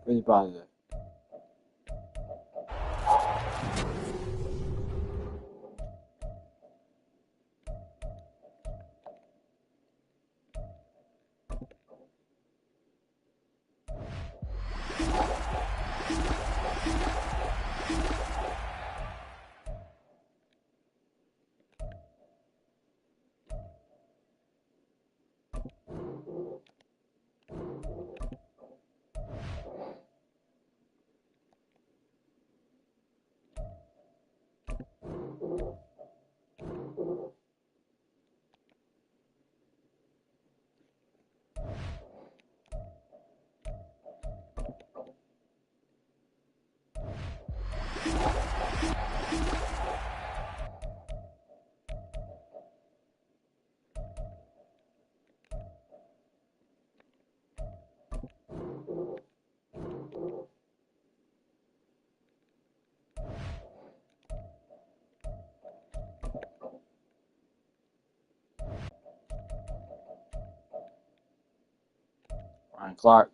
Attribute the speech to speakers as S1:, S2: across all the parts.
S1: Really bad. Ryan Clark.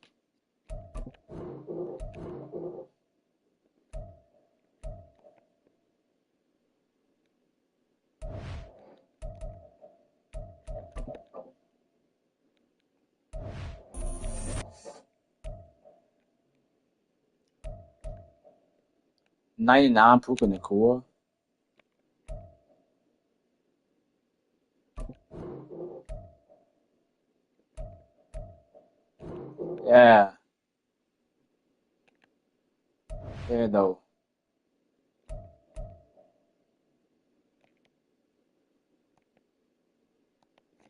S1: $99 Puka Nakua. Yeah. Yeah, though.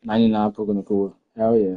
S1: $99 Puka Nakua. Hell yeah.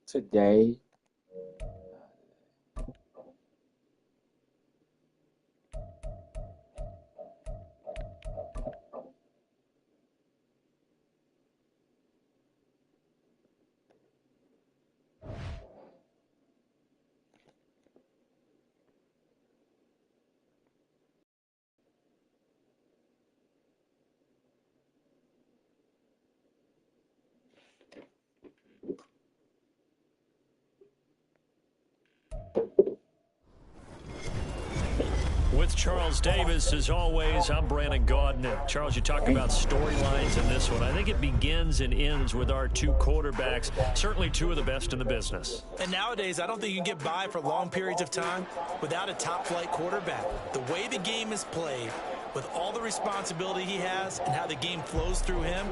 S1: Today.
S2: With Charles Davis, as always, I'm Brandon Gaudin. Charles, you talked about storylines in this one. I think it begins and ends with our two quarterbacks, certainly two of the best in the business.
S3: And nowadays, I don't think you can get by for long periods of time without a top-flight quarterback. The way the game is played, with all the responsibility he has and how the game flows through him,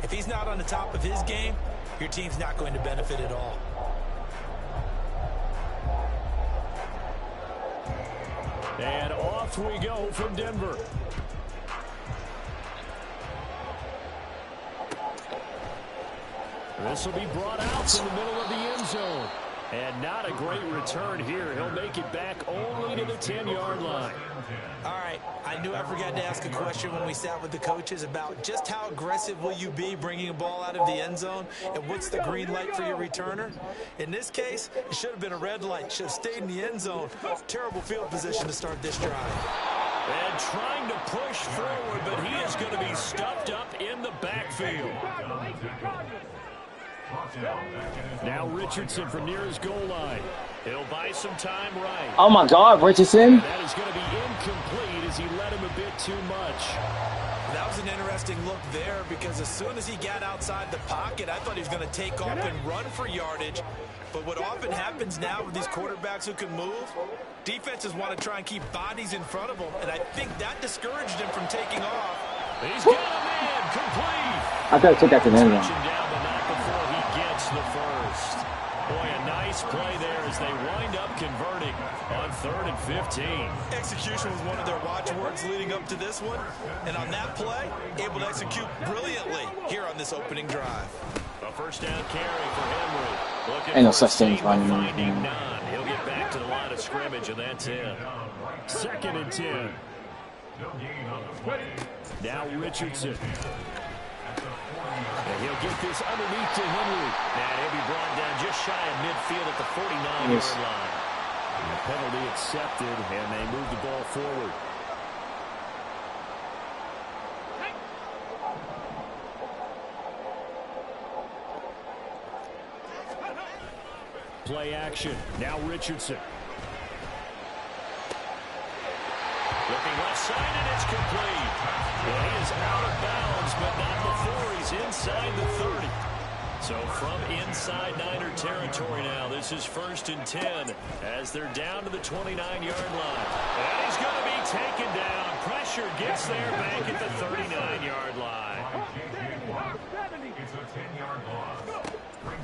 S3: if he's not on the top of his game, your team's not going to benefit at all.
S2: And off we go from Denver. This will be brought out to the middle of the end zone. And not a great return here. He'll make it back only to the 10-yard line.
S3: All right, I knew I forgot to ask a question when we sat with the coaches about just how aggressive will you be bringing a ball out of the end zone, and what's the green light for your returner? In this case, it should have been a red light. Should have stayed in the end zone. Terrible field position to start this drive.
S2: And trying to push forward, but he is going to be stuffed up in the backfield. Now Richardson from near his goal line. He'll buy some time right.
S1: Oh my God, Richardson.
S2: That is going to be incomplete as he let him a bit too much.
S3: That was an interesting look there, because as soon as he got outside the pocket, I thought he was going to take off and run for yardage. But what often happens now with these quarterbacks who can move, Defenses want to try and keep bodies in front of them, and I think that discouraged him from taking off.
S2: He's got a man complete.
S1: I thought I took that to the end zone.
S2: Down, but not before he gets the first. Boy, a nice play there as they wind up converting on 3rd and 15.
S3: Execution was one of their watchwords leading up to this one, and on that play, able to execute brilliantly here on this opening drive.
S2: A first down carry for Henry.
S1: Ain't no such thing as finding
S2: none. He'll get back to the line of scrimmage, and that's it. 2nd and 10. Now Richardson. And he'll get this underneath to Henry. And he'll be brought down just shy of midfield at the 49-yard line. And the penalty accepted, and they move the ball forward. Play action. Now Richardson. Looking left side, and it's complete. Well, he is out of bounds, but not before he's inside the 30. So from inside Niner territory now, this is 1st and 10 as they're down to the 29-yard line. And he's going to be taken down. Pressure gets there back at the 39-yard line.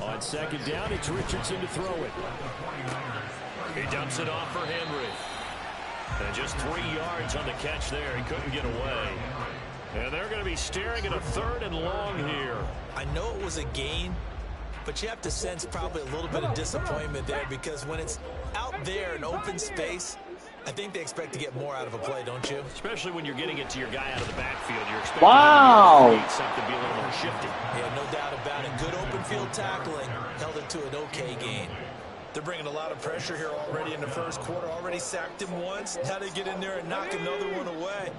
S2: On 2nd down, it's Richardson to throw it. He dumps it off for Henry. And just 3 yards on the catch there. He couldn't get away. And they're going to be staring at a 3rd and long here.
S3: I know it was a gain, but you have to sense probably a little bit of disappointment there because when it's out there in open space, I think they expect to get more out of a play, don't you?
S2: Especially when you're getting it to your guy out of the backfield. You're expecting something to be a little more shifty.
S3: Yeah, no doubt about it. Good open field tackling held it to an okay gain. They're bringing a lot of pressure here already in the first quarter. Already sacked him once. Now they get in there and knock another one away.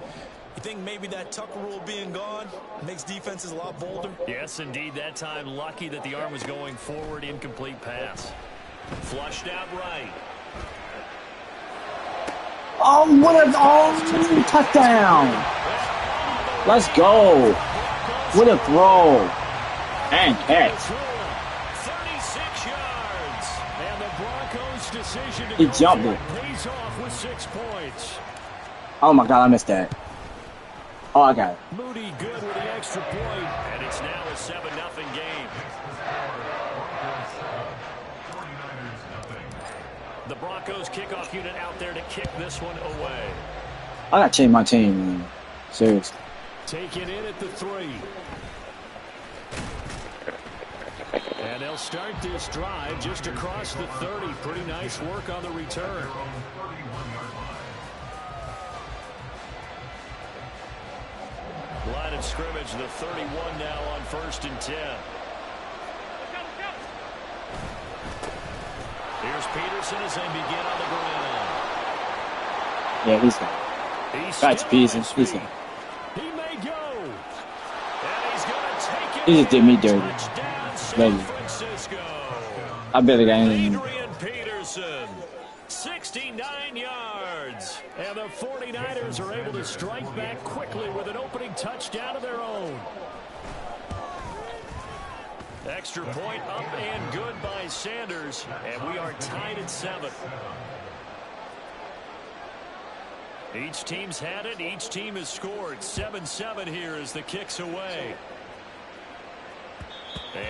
S3: You think maybe that Tucker rule being gone makes defenses a lot bolder?
S2: Yes, indeed. That time, lucky that the arm was going forward. Incomplete pass. Flushed out right.
S1: Oh, what a touchdown! Let's go! What a throw! And catch.
S2: 36 yards. And the Broncos' decision to
S1: He jumped it.
S2: pays off with 6 points.
S1: Oh my God, I missed that. Oh, I got it.
S2: Moody good with the extra point, and it's now a 7-0 game. The Broncos kickoff unit out there to kick this one away.
S1: I gotta change my team, man. Seriously.
S2: Take it in at the 3. And they'll start this drive just across the 30. Pretty nice work on the return. Line of scrimmage, the 31 now on 1st and 10. Here's Peterson as they begin on the ground.
S1: Yeah, he's got it. Gotcha, Peterson. He's got it.
S2: He may go. And he's going to take it.
S1: He just did me dirty.
S2: Touchdown, San
S1: Baby.
S2: Francisco.
S1: I better get anything.
S2: Adrian Peterson, 69 yards. And the 49ers are able to strike back quickly with an opening touchdown of their own. Extra point up and good by Sanders. And we are tied at 7. Each team's had it. Each team has scored. 7-7 here as the kick's away.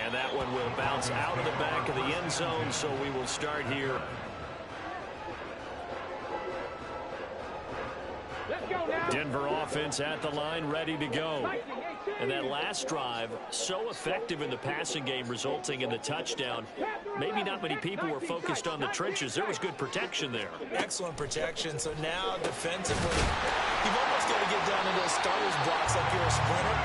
S2: And that one will bounce out of the back of the end zone, so we will start here. Denver offense at the line, ready to go. And that last drive, so effective in the passing game, resulting in the touchdown. Maybe not many people were focused on the trenches. There was good protection there.
S3: Excellent protection. So now defensively, you've almost got to get down to those starters blocks like you're a sprinter.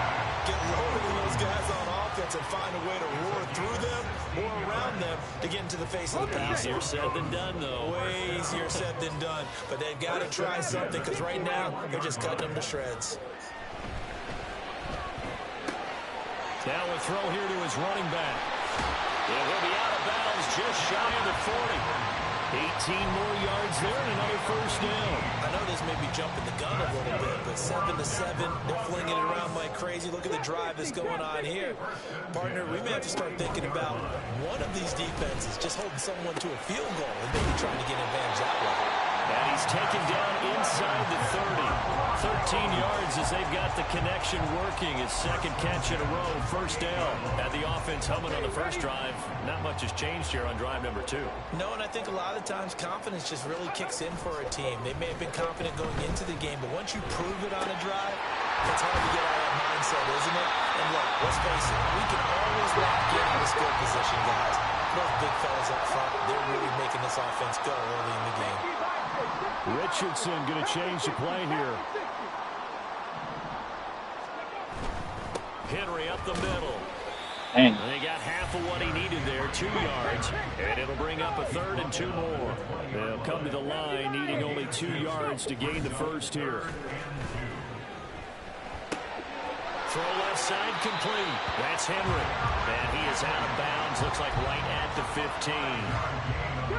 S3: Get lower than those guys on offense and find a way to roar through them or around them to get into the face of the pass.
S2: Easier said than done, though.
S3: Way easier said than done. But they've got to try something because right now they're just cutting them to shreds.
S2: Now a throw here to his running back. It will be out of bounds just shy of the 40. 18 more yards there and another first down.
S3: I know this may be jumping the gun a little bit, but 7-7, they're flinging it around like crazy. Look at the drive that's going on here. Partner, we may have to start thinking about one of these defenses just holding someone to a field goal and maybe trying to get an advantage that way.
S2: And he's taken down inside the 30. 13 yards as they've got the connection working. His second catch in a row, first down. Had the offense humming on the first drive. Not much has changed here on drive number 2.
S3: No, and I think a lot of times confidence just really kicks in for a team. They may have been confident going into the game, but once you prove it on a drive, it's hard to get out of that mindset, isn't it? And look, let's face it, we can always lock in on the skill position, guys. Those big fellas up front, they're really making this offense go early in the game.
S2: Richardson going to change the play here. Henry up the middle.
S1: Dang.
S2: They got half of what he needed there, 2 yards. And it'll bring up a 3rd and 2 more. They'll come to the line needing only 2 yards to gain the first here. Throw left side complete. That's Henry. And he is out of bounds. Looks like right at the 15.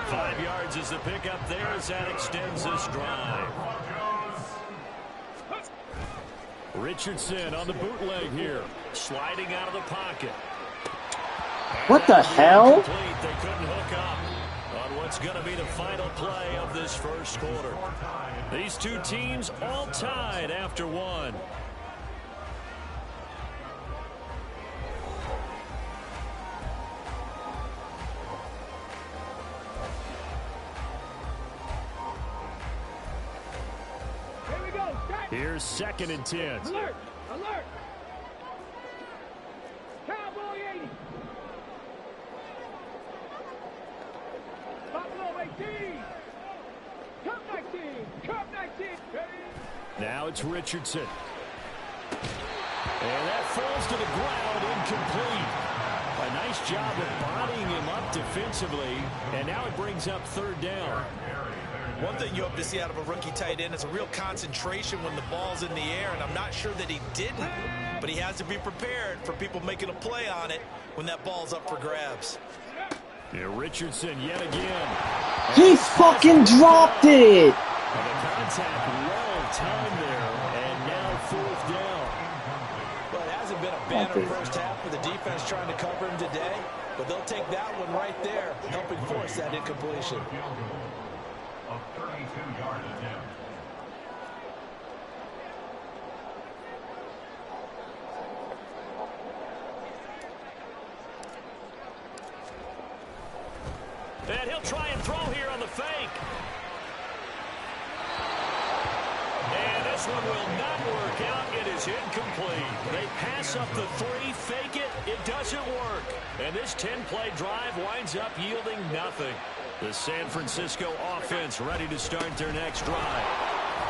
S2: 5 yards is the pickup there as that extends this drive. Richardson on the bootleg here. Sliding out of the pocket.
S1: What the hell?
S2: They couldn't hook up on what's going to be the final play of this first quarter. These two teams all tied after one. Here's 2nd and 10.
S4: Alert! Alert! Cowboy 80. Buffalo 18. Cup 19. Cup 19.
S2: Now it's Richardson. And that falls to the ground, incomplete. A nice job of bodying him up defensively. And now it brings up 3rd down.
S3: One thing you hope to see out of a rookie tight end is a real concentration when the ball's in the air, and I'm not sure that he didn't, but he has to be prepared for people making a play on it when that ball's up for grabs.
S2: Yeah, Richardson yet again.
S1: He fucking dropped it!
S2: And the contact well timed there, and now 4th down.
S3: Well, it hasn't been a banner first half for the defense trying to cover him today, but they'll take that one right there, helping force that incompletion.
S5: A 32-yard attempt.
S2: And he'll try and throw here on the fake. And this one will not work out. It is incomplete. They pass up the 3, fake it. It doesn't work. And this 10-play drive winds up yielding nothing. The San Francisco offense ready to start their next drive.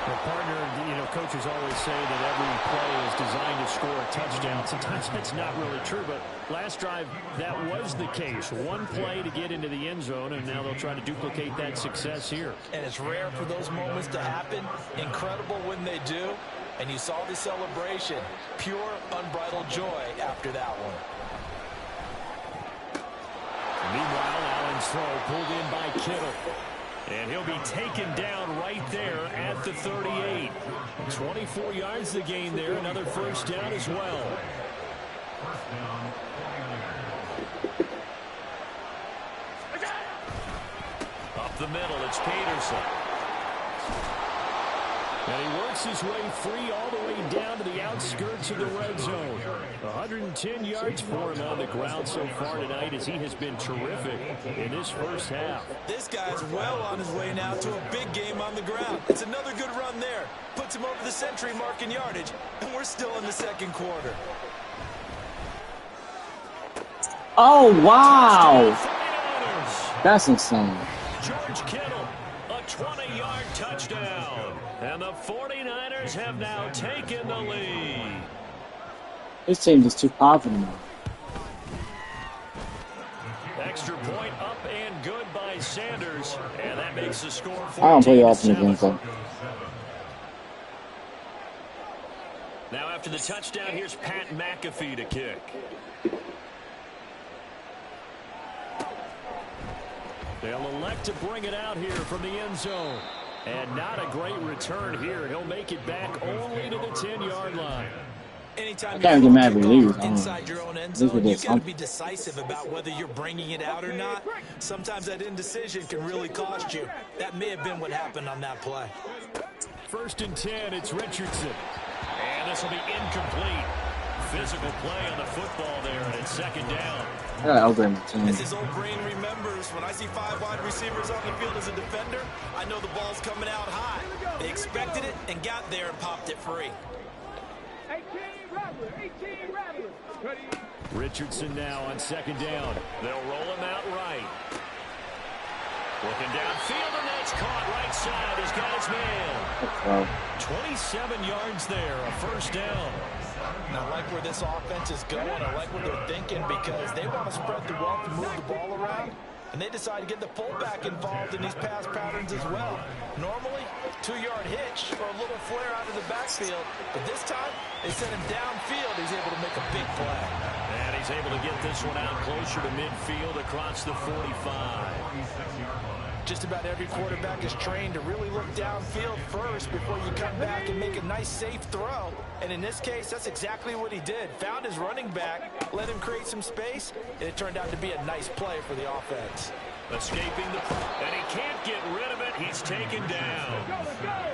S2: Well, partner, coaches always say that every play is designed to score a touchdown. Sometimes that's not really true, but last drive, that was the case. One play to get into the end zone, and now they'll try to duplicate that success here.
S3: And it's rare for those moments to happen. Incredible when they do. And you saw the celebration. Pure, unbridled joy after that one.
S2: Meanwhile, Allen's throw pulled in by Kittle. And he'll be taken down right there at the 38. 24 yards to gain there. Another first down as well. Up the middle, it's Peterson. And he works his way free all the way down to the outskirts of the red zone. 110 yards for him on the ground so far tonight as he has been terrific in this first half.
S3: This guy's well on his way now to a big game on the ground. It's another good run there. Puts him over the century mark in yardage, and we're still in the second quarter.
S1: Oh, wow. That's insane.
S2: George Kittle, a 20-yard touchdown. And the 49ers have now taken the lead.
S1: This team is too powerful now.
S2: Extra point up and good by Sanders. And that makes the score 14-7.
S1: I don't play offense against them.
S2: Now after the touchdown, here's Pat McAfee to kick. They'll elect to bring it out here from the end zone. And not a great return here. He'll make it back only to the 10-yard line.
S3: Anytime
S1: I
S3: you're
S1: can't get
S3: throwing
S1: mad if we lose.
S3: kickoff inside your own end
S1: At least we
S3: zone,
S1: did
S3: you've got to
S1: something.
S3: be decisive about whether you're bringing it out or not. Sometimes that indecision can really cost you. That may have been what happened on that play.
S2: 1st and 10, it's Richardson. And this will be incomplete. Physical play on the football there, and it's 2nd down.
S1: I got Elgin team.
S3: As his old brain remembers, when I see 5 wide receivers on the field as a defender, I know the ball's coming out high. They expected it and got there and popped it free.
S4: 18 Rattler, 18 Rattler.
S2: Richardson now on 2nd down. They'll roll him out right. Looking downfield, and that's caught right side. He's got his man. 27 yards there, a 1st down.
S3: And I like where this offense is going. I like what they're thinking because they want to spread the wealth and move the ball around. And they decide to get the fullback involved in these pass patterns as well. Normally, 2-yard hitch or a little flare out of the backfield. But this time, they sent him downfield. He's able to make a big play.
S2: And he's able to get this one out closer to midfield across the 45.
S3: Just about every quarterback is trained to really look downfield first before you come back and make a nice, safe throw. And in this case, that's exactly what he did. Found his running back, let him create some space, and it turned out to be a nice play for the offense.
S2: Escaping and he can't get rid of it. He's taken down.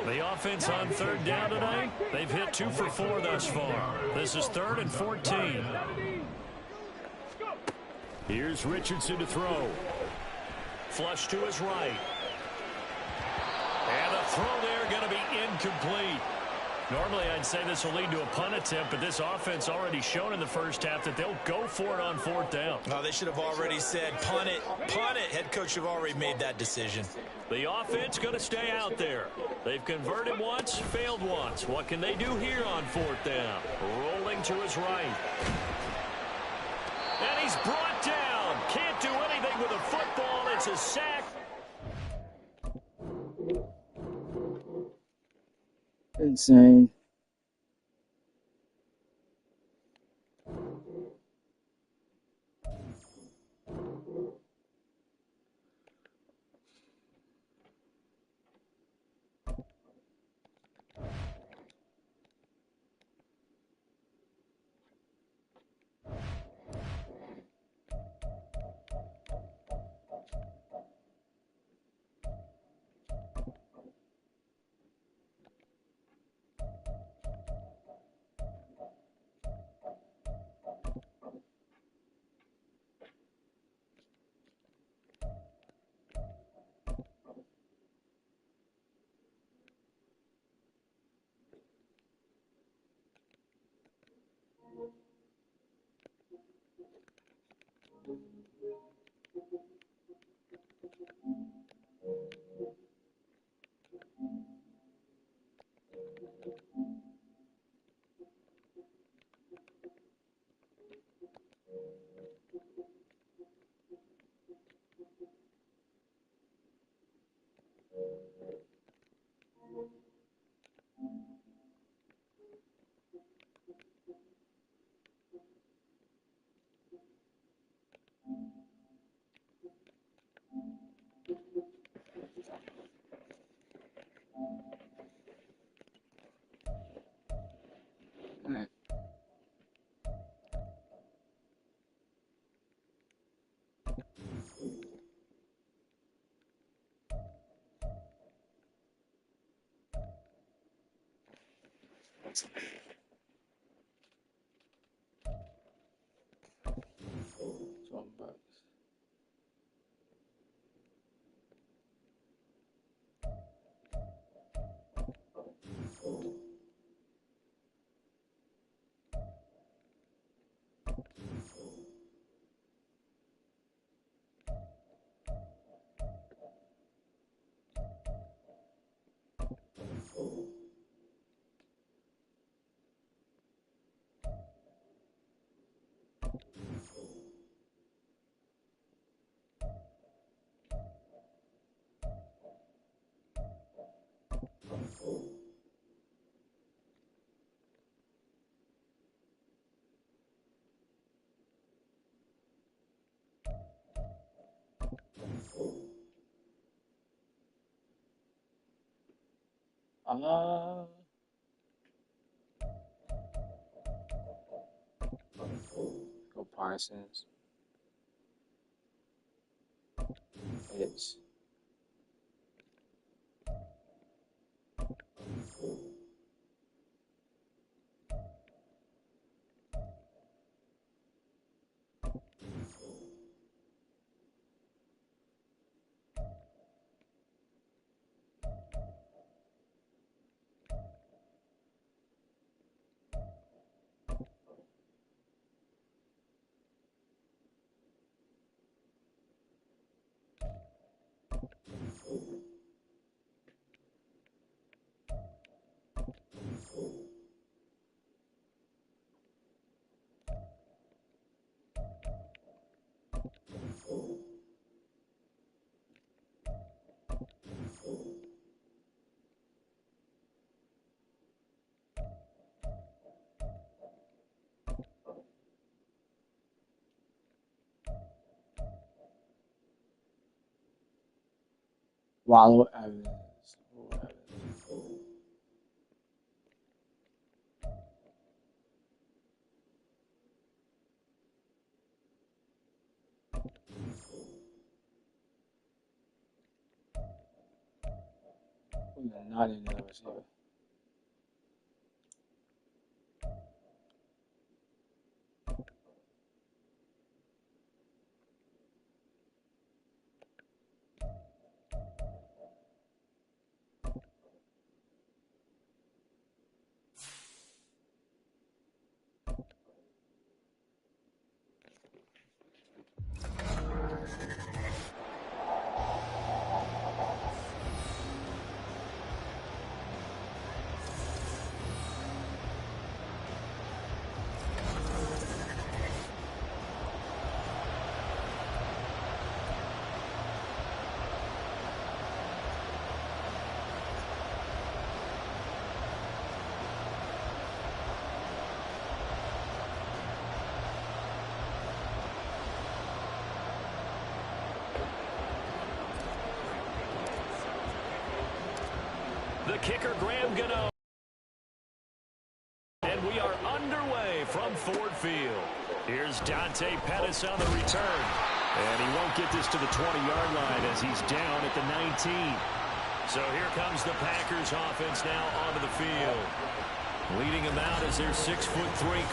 S2: The offense on 3rd down tonight, they've hit 2 for 4 thus far. This is 3rd and 14. Here's Richardson to throw. Flush to his right. And the throw there going to be incomplete. Normally, I'd say this will lead to a punt attempt, but this offense already shown in the 1st half that they'll go for it on 4th down.
S3: Oh, they should have already said, punt it, punt it. Head coach have already made that decision.
S2: The offense going to stay out there. They've converted once, failed once. What can they do here on 4th down? Rolling to his right. And he's brought down. Can't do anything with a football. It's a sack.
S1: Insane. Parsons. It's Wallow Evans. Not another receiver.
S2: The kicker, Graham Gano. And we are underway from Ford Field. Here's Dante Pettis on the return. And he won't get this to the 20-yard line as he's down at the 19. So here comes the Packers offense now onto the field. Leading him out is their 6'3"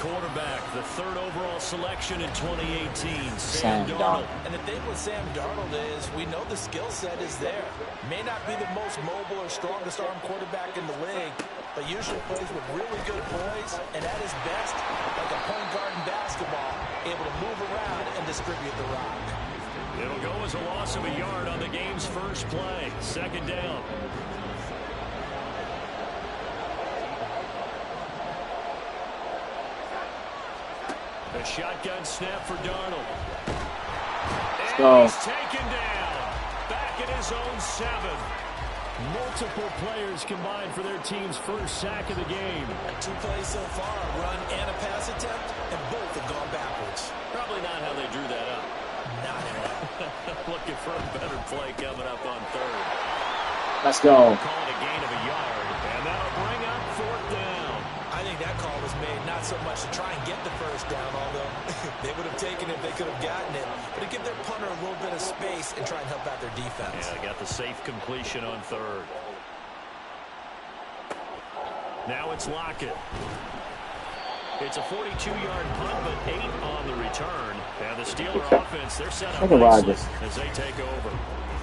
S2: quarterback, the third overall selection in 2018, Sam Darnold.
S3: And the thing with Sam Darnold is we know the skill set is there. May not be the most mobile or strongest arm quarterback in the league, but usually plays with really good poise, and at his best, like a point guard in basketball, able to move around and distribute the rock.
S2: It'll go as a loss of a yard on the game's first play. Second down. A shotgun snap for Darnold. And he's taken down. Back at his own 7. Multiple players combined for their team's first sack of the game.
S3: 2 plays so far, a run and a pass attempt, and both have gone backwards.
S2: Probably not how they drew that up.
S3: Not at all.
S2: Looking for a better play coming up on third.
S1: Let's go.
S2: Call it a gain of a yard, and that'll bring up 4th down.
S3: I think that call was made not so much to try and get the first down, although they would have taken it if they could have gotten it, but to give their punter a little bit of space and try and help out their defense.
S2: Yeah, they got the safe completion on third. Now it's Lockett. It's a 42-yard punt, but 8 on the return. And the Steeler offense, they're set up nicely as they take over.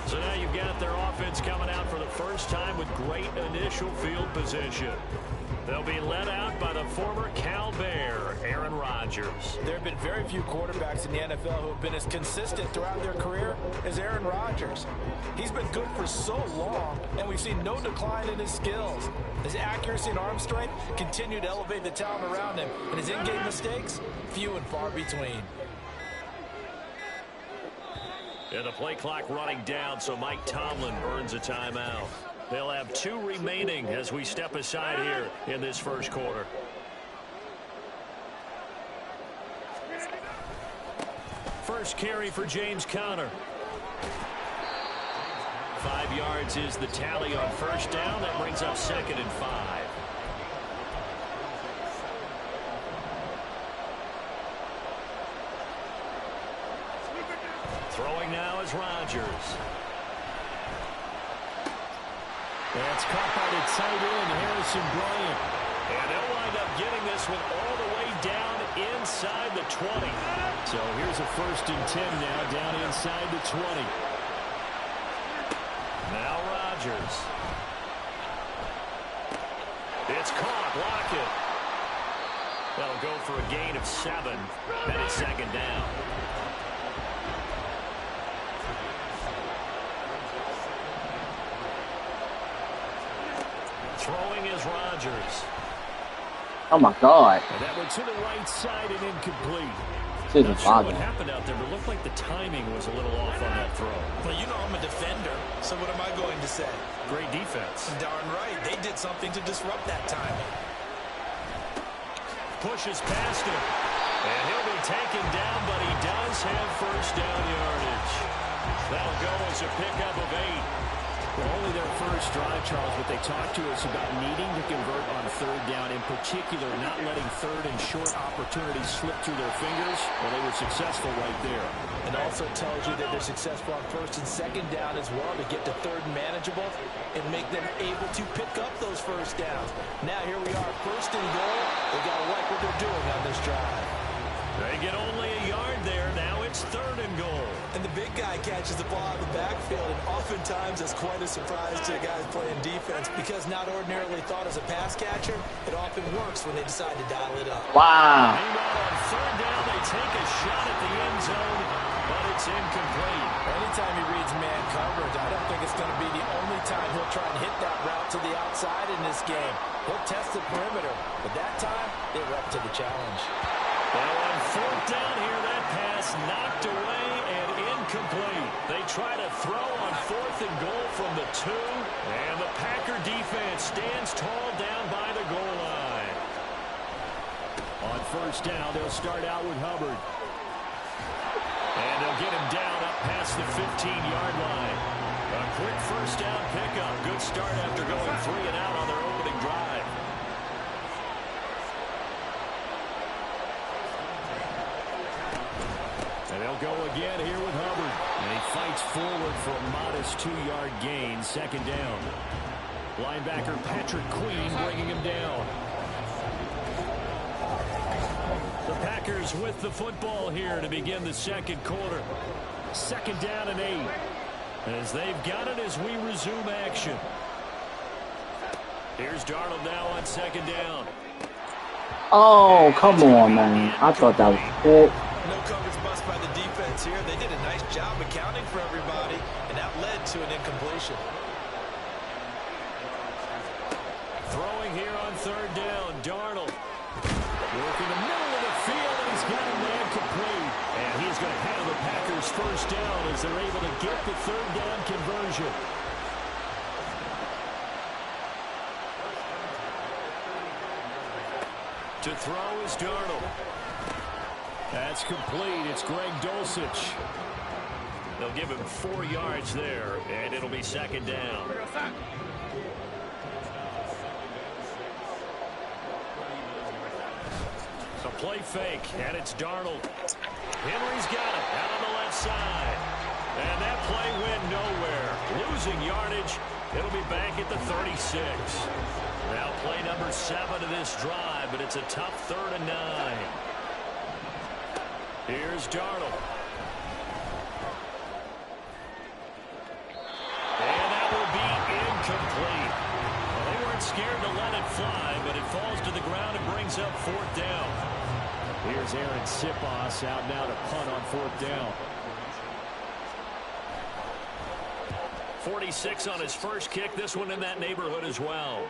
S2: So now you've got their offense coming out for the first time with great initial field position. They'll be led out by the former Cal Bear, Aaron Rodgers.
S3: There have been very few quarterbacks in the NFL who have been as consistent throughout their career as Aaron Rodgers. He's been good for so long, and we've seen no decline in his skills. His accuracy and arm strength continue to elevate the talent around him, and his in-game mistakes, few and far between.
S2: And the play clock running down, so Mike Tomlin burns a timeout. They'll have 2 remaining as we step aside here in this first quarter. First carry for James Conner. 5 yards is the tally on first down. That brings up 2nd and 5. Throwing now is Rodgers. That's caught by the tight end, Harrison Bryant. And they'll wind up getting this one all the way down inside the 20. So here's a 1st and 10 now, down inside the 20. Now Rodgers. It's caught. Lockett. That'll go for a gain of 7. And it's 2nd down. Throwing is Rodgers.
S1: Oh my God.
S2: And that one to the right side and incomplete.
S1: Not
S2: sure what happened out there, but it looked like the timing was a little off on that throw.
S3: Well, you know I'm a defender, so what am I going to say?
S2: Great defense.
S3: Darn right. They did something to disrupt that timing.
S2: Pushes past him. And he'll be taken down, but he does have 1st down yardage. That'll go as a pickup of 8.
S6: Well, only their first drive, Charles, but they talked to us about needing to convert on 3rd down, in particular not letting 3rd and short opportunities slip through their fingers. Well, they were successful right there.
S3: It also tells you that they're successful on 1st and 2nd down as well to get to 3rd and manageable and make them able to pick up those 1st downs. Now here we are, 1st and goal. They got to like what they're doing on this drive.
S2: They get only a yard there. Now it's 3rd and goal.
S3: And the big guy catches the ball out of the backfield, and oftentimes it's quite a surprise to guys playing defense because not ordinarily thought as a pass catcher, it often works when they decide to dial it up.
S1: Wow.
S2: Meanwhile, on 3rd down, they take a shot at the end zone, but it's incomplete.
S3: Anytime he reads man coverage, I don't think it's going to be the only time he'll try and hit that route to the outside in this game. He'll test the perimeter, but that time, they were up to the challenge.
S2: Well, on 4th down here, that pass knocked away and incomplete. They try to throw on 4th and goal from the 2, and the Packer defense stands tall down by the goal line.
S6: On 1st down, they'll start out with Hubbard.
S2: And they'll get him down up past the 15-yard line. A quick 1st down pickup. Good start after going 3 and out on their opening drive.
S6: And they'll go again here with Hubbard. And he fights forward for a modest 2-yard gain, 2nd down. Linebacker Patrick Queen bringing him down.
S2: The Packers with the football here to begin the 2nd quarter. 2nd down and 8. As they've got it as we resume action. Here's Darnold now on 2nd down.
S1: Oh, come on, man. I thought that was it.
S3: No coverage bust by the defense here. They did a nice job accounting for everybody, and that led to an incompletion.
S2: Throwing here on 3rd down, Darnold. Working the middle of the field, and he's got a man complete. And he's going to have the Packers 1st down as they're able to get the 3rd down conversion. To throw is Darnold. That's complete. It's Greg Dulcich. They'll give him 4 yards there, and it'll be 2nd down. So play fake, and it's Darnold. Henry's got it out on the left side. And that play went nowhere. Losing yardage. It'll be back at the 36. Now play number 7 of this drive, but it's a tough 3rd and 9. Here's Darnold. And that will be incomplete. Well, they weren't scared to let it fly, but it falls to the ground and brings up 4th down.
S6: Here's Aaron Sipos out now to punt on 4th down.
S2: 46 on his first kick. This one in that neighborhood as well.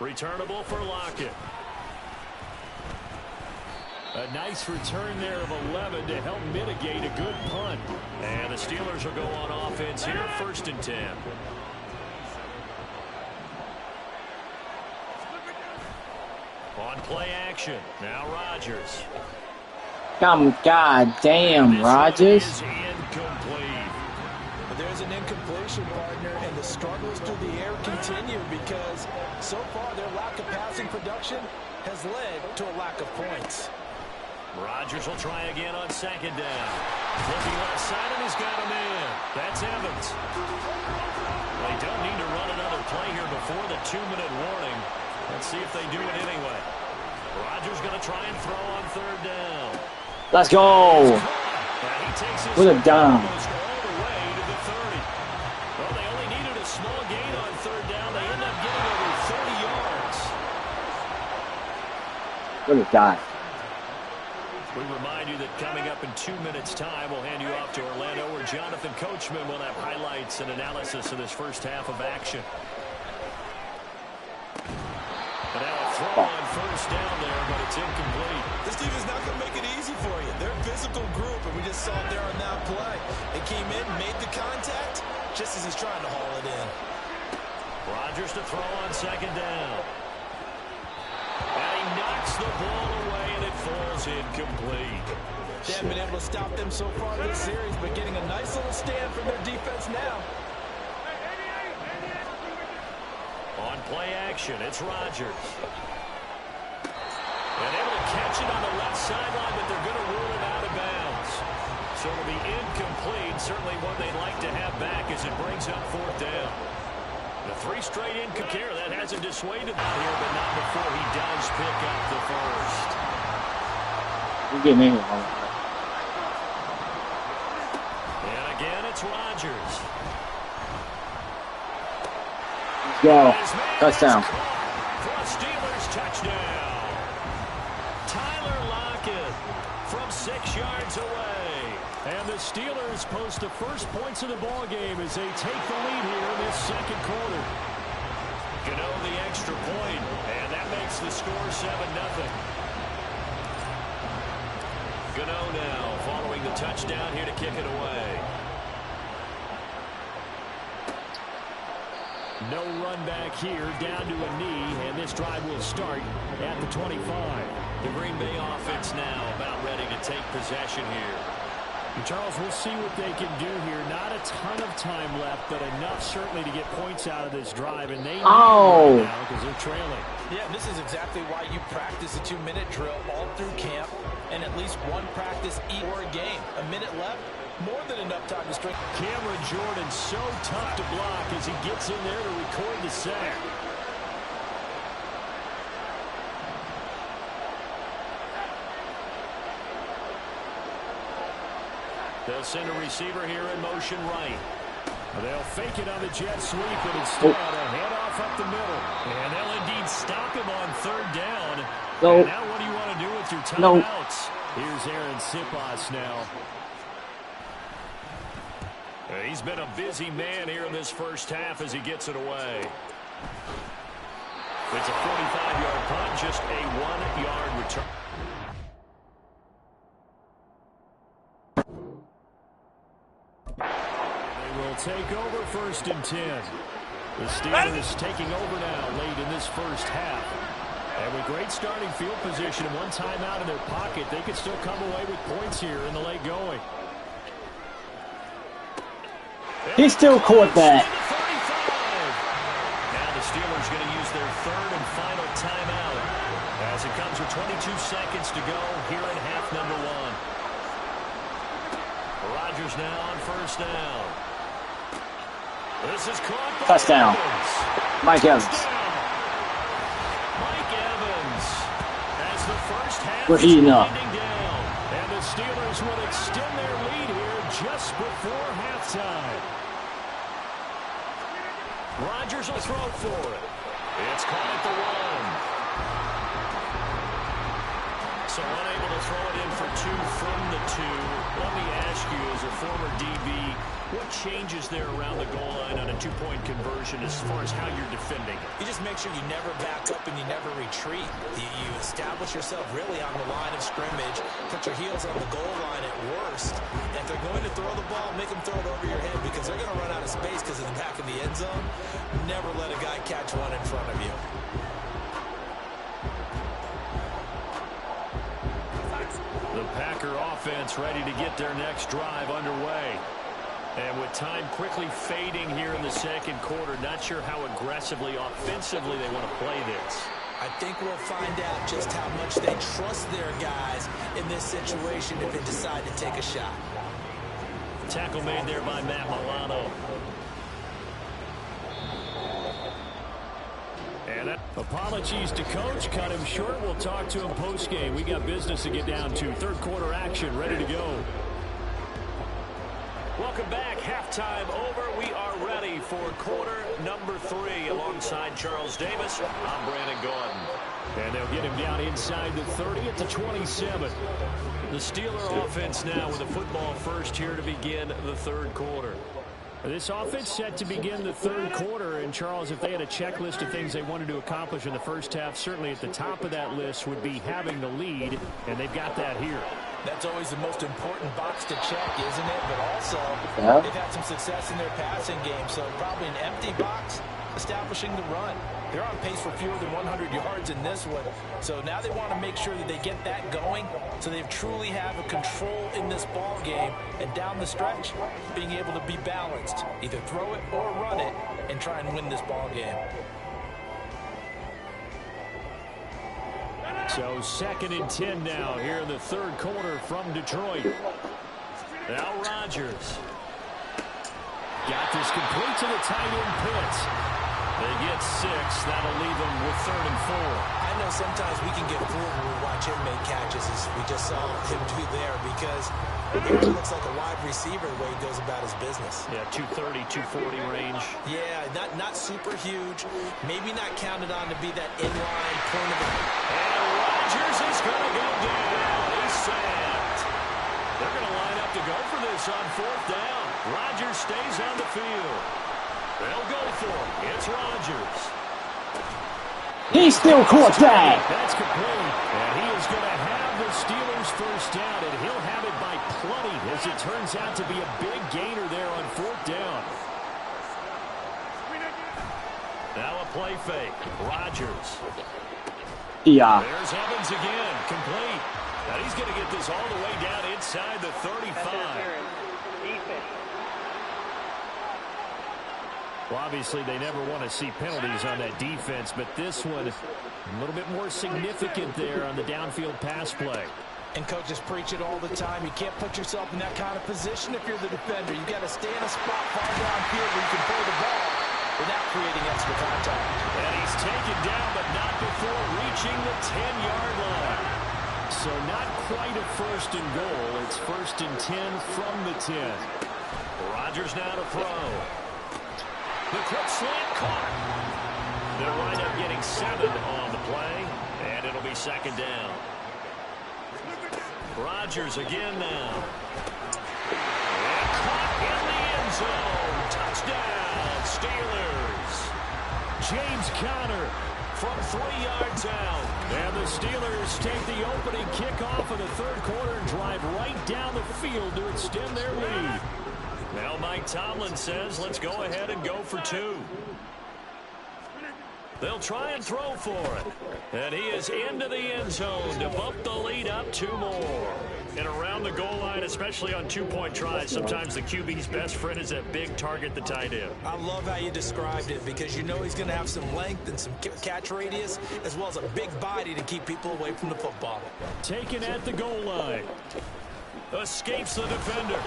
S2: Returnable for Lockett.
S6: A nice return there of 11 to help mitigate a good punt.
S2: And the Steelers will go on offense here, 1st and 10. On play action. Now Rodgers.
S1: God damn, Rodgers.
S2: Is incomplete.
S3: But there's an incompletion, partner, and the struggles through the air continue because so far their lack of passing production has led to a lack of points.
S2: Rodgers will try again on second down. Flipping left side, and he's got him in. That's Evans. They don't need to run another play here before the 2-minute warning. Let's see if they do it anyway. Rodgers going to try and throw on third down.
S1: Let's go.
S2: He takes his
S1: With a down.
S2: almost all the way to the 30. Well, they only needed a small gain on third down. They end up getting over 30 yards.
S1: What a dive.
S2: We remind you that coming up in 2 minutes' time, we'll hand you off to Orlando, where Jonathan Coachman will have highlights and analysis of this first half of action. But now a throw on first down there, but it's incomplete.
S3: This team is not going to make it easy for you. They're a physical group, and we just saw it there on that play. They came in, made the contact, just as he's trying to haul it in.
S2: Rodgers to throw on second down. And he knocks the ball away, and it falls incomplete.
S3: They haven't been able to stop them so far this series, but getting a nice little stand from their defense now.
S2: On play action, it's Rodgers. And able to catch it on the left sideline, but they're going to rule it out of bounds. So it'll be incomplete, certainly one they'd like to have back as it brings up fourth down. The 3 straight incomplete. That hasn't dissuaded him here, but not before he does pick up the first.
S1: You're getting in here.
S2: And again, it's Rodgers.
S1: Let's go. Touchdown.
S2: For a Steelers touchdown. Tyler Lockett from 6 yards away. And the Steelers post the first points of the ball game as they take the lead here in this second quarter. Gano the extra point, and that makes the score 7-0. Gano now following the touchdown here to kick it away. No run back here, down to a knee, and this drive will start at the 25. The Green Bay offense now about ready to take possession here. And Charles, we'll see what they can do here. Not a ton of time left, but enough certainly to get points out of this drive, and they need it now because they're trailing.
S3: Yeah, this is exactly why you practice a 2-minute drill all through camp and at least one practice or a game. A minute left, more than enough time to string.
S2: Cameron Jordan so tough to block as he gets in there to record the sack. They'll send a receiver here in motion right. They'll fake it on the jet sweep, and instead a handoff up the middle. And they'll indeed stop him on third down. And now what do you want to do with your timeouts? Here's Aaron Siposs now. He's been a busy man here in this first half as he gets it away. It's a 45-yard punt, just a 1-yard return. Will take over first and 10. The Steelers taking over now late in this first half. And with great starting field position and one timeout in their pocket, they could still come away with points here in the late going.
S1: He still caught that.
S2: Now the Steelers going to use their third and final timeout as it comes with 22 seconds to go here in half number 1. Rodgers now on first down. This is caught by
S1: Touchdown.
S2: Evans.
S1: Mike Evans.
S2: Mike Evans as the first half
S1: We're
S2: is
S1: eating up.
S2: winding down. And the Steelers will extend their lead here just before halftime. Rodgers will throw for it. It's caught at the 1. So unable to throw it in for 2 from the 2. Let me ask you, as a former DB, what changes there around the goal line on a 2-point conversion as far as how you're defending?
S3: You just make sure you never back up and you never retreat. You establish yourself really on the line of scrimmage, put your heels on the goal line at worst. And if they're going to throw the ball, make them throw it over your head because they're going to run out of space because of the back of the end zone. Never let a guy catch one in front of you.
S2: The Packer offense ready to get their next drive underway. And with time quickly fading here in the second quarter, not sure how aggressively, offensively they want to play this.
S3: I think we'll find out just how much they trust their guys in this situation if they decide to take a shot.
S2: Tackle made there by Matt Milano. And apologies to coach. Cut him short. We'll talk to him post-game. We got business to get down to. Third quarter action ready to go. Welcome back. Halftime over. We are ready for quarter number 3 alongside Charles Davis. I'm Brandon Gordon. And they'll get him down inside the 30 at the 27. The Steeler offense now with a football first here to begin the third quarter. This offense set to begin the third quarter. And, Charles, if they had a checklist of things they wanted to accomplish in the first half, certainly at the top of that list would be having the lead, and they've got that here.
S3: That's always the most important box to check, isn't it? But also, they've had some success in their passing game, so probably an empty box establishing the run. They're on pace for fewer than 100 yards in this one. So now they want to make sure that they get that going so they truly have a control in this ball game. And down the stretch, being able to be balanced. Either throw it or run it and try and win this ball game.
S2: So 2nd and 10 now here in the third quarter from Detroit. Now Rodgers. Got this complete to the tight end Pitts. They get 6. That'll leave them with 3rd and 4.
S3: I know sometimes we can get fooled when we watch him make catches, as we just saw him do there, because he looks like a wide receiver the way he goes about his business.
S2: Yeah, 230, 240 range.
S3: Yeah, not super huge. Maybe not counted on to be that inline point of the...
S2: And Rodgers is going to go down. He's sacked. They're going to line up to go for this on 4th down. Rodgers stays on the field. They'll go for it. It's Rodgers.
S1: He still caught that.
S2: That's complete. And he is going to have the Steelers first down, and he'll have it by plenty, as it turns out to be a big gainer there on 4th down. Now a play fake. Rodgers.
S1: Yeah.
S2: There's Evans again. Complete. Now he's going to get this all the way down inside the 35. Well, obviously, they never want to see penalties on that defense, but this one a little bit more significant there on the downfield pass play.
S3: And coaches preach it all the time. You can't put yourself in that kind of position if you're the defender. You've got to stay in a spot far downfield where you can throw the ball without creating extra contact.
S2: And he's taken down, but not before reaching the 10-yard line. So not quite a 1st and goal. It's 1st and 10 from the 10. Rodgers now to throw. The quick slant caught. They'll wind up getting 7 on the play, and it'll be 2nd down. Rodgers again now. And caught in the end zone. Touchdown, Steelers. James Conner from 3 yards out. And the Steelers take the opening kickoff of the third quarter and drive right down the field to extend their lead. Now Mike Tomlin says, let's go ahead and go for 2. They'll try and throw for it. And he is into the end zone to bump the lead up 2 more. And around the goal line, especially on 2-point tries, sometimes the QB's best friend is that big target, the tight end.
S3: I love how you described it, because you know he's going to have some length and some catch radius, as well as a big body to keep people away from the football.
S2: Taken at the goal line. Escapes the defender.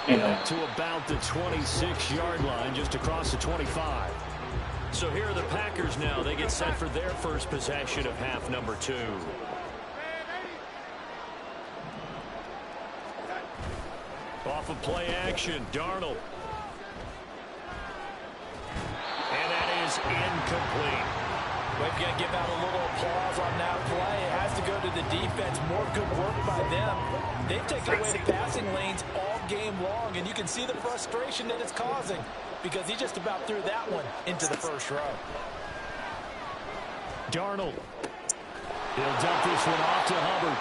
S2: To about the 26-yard line, just across the 25. So here are the Packers now. They get set for their first possession of half number 2. Off of play action, Darnold. And that is incomplete.
S3: We've got to give out a little applause on that play. It has to go to the defense. More good work by them. They've taken away the passing lanes all game long, and you can see the frustration that it's causing, because he just about threw that one into the first row.
S2: Darnold. He'll dump this one off to Hubbard.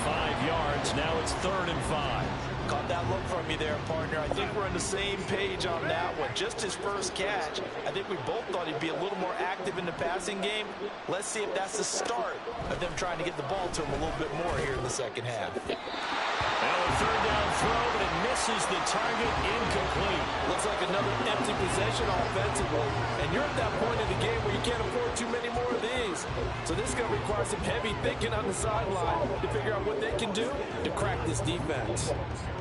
S2: 5 yards. Now it's 3rd and 5.
S3: Caught that look from you there, partner. I think we're on the same page on that one. Just his first catch. I think we both thought he'd be a little more active in the passing game. Let's see if that's the start of them trying to get the ball to him a little bit more here in the second half.
S2: Now a 3rd down throw, but it misses the target. Incomplete.
S3: Looks like another empty possession offensively. And you're at that point in the game where you can't afford too many more of these.
S7: threes. So this is going to require some heavy thinking on the sideline to figure out what they can do to crack this defense.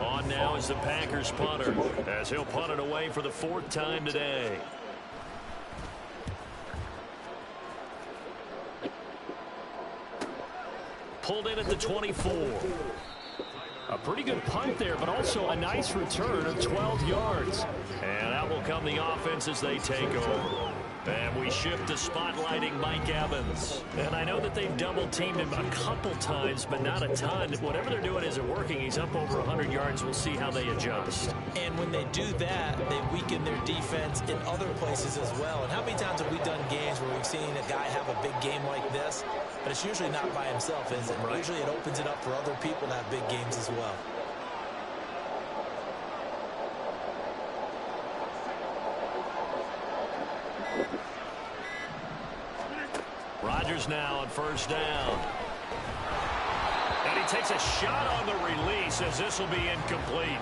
S2: On now is the Packers punter, as he'll punt it away for the 4th time today. Pulled in at the 24.
S6: A pretty good punt there, but also a nice return of 12 yards.
S2: And out will come the offense as they take over. And we shift to spotlighting Mike Evans. And I know that they've double-teamed him a couple times, but not a ton. Whatever they're doing isn't working. He's up over 100 yards. We'll see how they adjust.
S3: And when they do that, they weaken their defense in other places as well. And how many times have we done games where we've seen a guy have a big game like this? But it's usually not by himself, is it? Right. Usually it opens it up for other people to have big games as well.
S2: Rodgers now on 1st down. And he takes a shot on the release as this will be incomplete.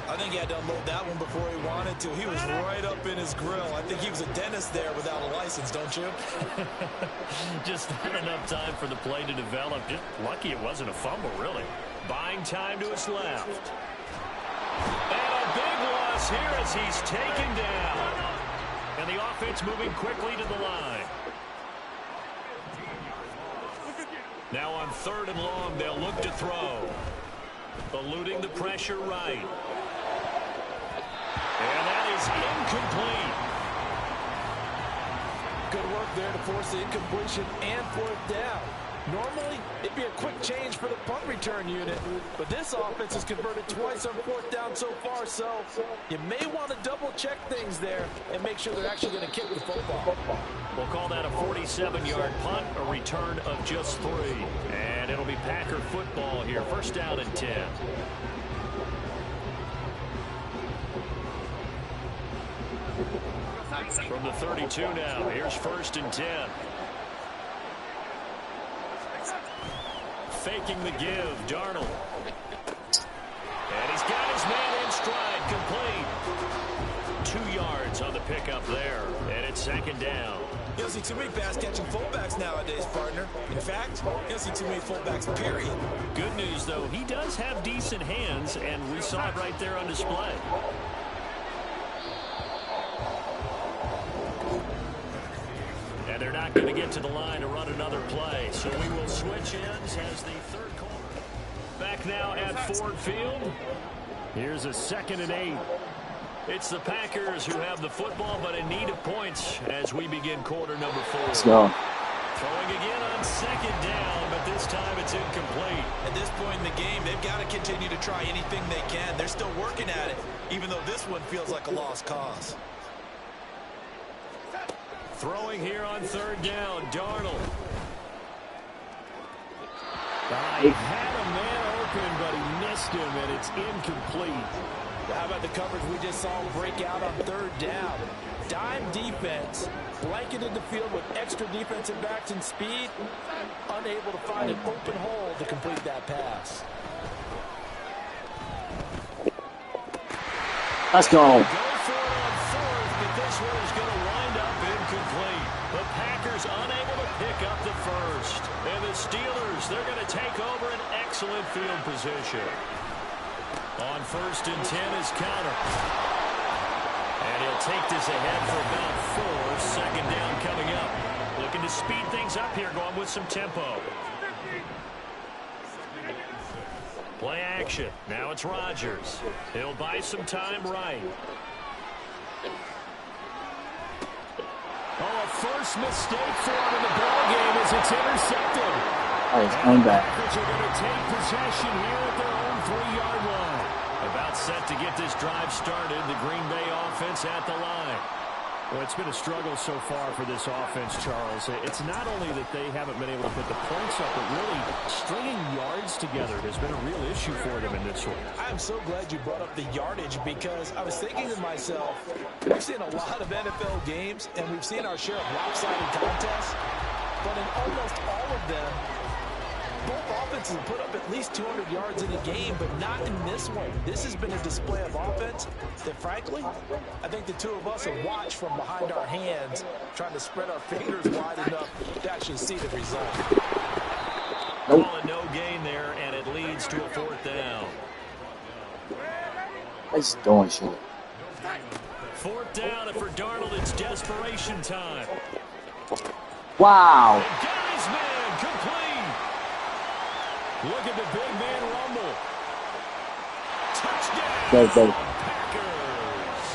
S3: I think he had to unload that one before he wanted to. He was right up in his grill. I think he was a dentist there without a license, don't you?
S2: Just not enough time for the play to develop. Just lucky it wasn't a fumble, really. Buying time to his left. And a big loss here as he's taken down. And the offense moving quickly to the line. Now on 3rd and long, they'll look to throw. Eluding the pressure right. And that is incomplete.
S7: Good work there to force the incompletion and 4th down. Normally, it'd be a quick change for the punt return unit, but this offense has converted twice on 4th down so far, so you may want to double-check things there and make sure they're actually going to kick the football.
S2: We'll call that a 47-yard punt, a return of just 3. And it'll be Packer football here, 1st down and 10. From the 32 now, here's 1st and 10. Faking the give, Darnold. And he's got his man in stride, complete. 2 yards on the pickup there, and it's 2nd down.
S3: You don't see too many pass-catching fullbacks nowadays, partner. In fact, you don't see too many fullbacks, period.
S2: Good news, though, he does have decent hands, and we saw it right there on display. And they're not going to get to the line to run another play, so we will switch ends as the 3rd quarter. Back now at Ford Field.
S6: Here's a 2nd and 8.
S2: It's the Packers who have the football, but in need of points as we begin quarter number 4.
S1: Let's go.
S2: Throwing again on 2nd down, but this time it's incomplete.
S3: At this point in the game, they've got to continue to try anything they can. They're still working at it, even though this one feels like a lost cause.
S2: Throwing here on 3rd down, Darnold.
S6: He had a man open, but he missed him, and it's incomplete.
S7: How about the coverage we just saw break out on 3rd down? Dime defense, blanketed the field with extra defensive backs and speed, unable to find an open hole to complete that pass.
S1: Let's go.
S2: Go for it on 4th, but this one is going to wind up incomplete. The Packers unable to pick up the 1st. And the Steelers, they're going to take over an excellent field position. On 1st and 10 is counter. And he'll take this ahead for about 4. 2nd down coming up. Looking to speed things up here, going with some tempo. Play action. Now it's Rodgers. He'll buy some time right.
S6: Oh, a first mistake for him in the ballgame as it's intercepted.
S1: Oh, he's coming back.
S6: The Packers are going to take possession here at their own 3-yard line.
S2: About set to get this drive started. The Green Bay offense at the line.
S6: Well, it's been a struggle so far for this offense, Charles. It's not only that they haven't been able to put the points up, but really stringing yards together has been a real issue for them in this one.
S3: I'm so glad you brought up the yardage because I was thinking to myself, we've seen a lot of NFL games and we've seen our share of lopsided contests, but in almost all of them,
S7: both offenses put up at least 200 yards in a game, but not in this one. This has been a display of offense that, frankly, I think the two of us have watched from behind our hands, trying to spread our fingers wide enough to actually see the result.
S2: Calling no gain there, and it leads to a 4th down.
S1: He's doing shit.
S2: 4th down, and for Darnold, it's desperation time.
S1: Wow.
S2: Got his man complete. Look at the big man rumble. Touchdown.
S1: Go.
S2: Packers.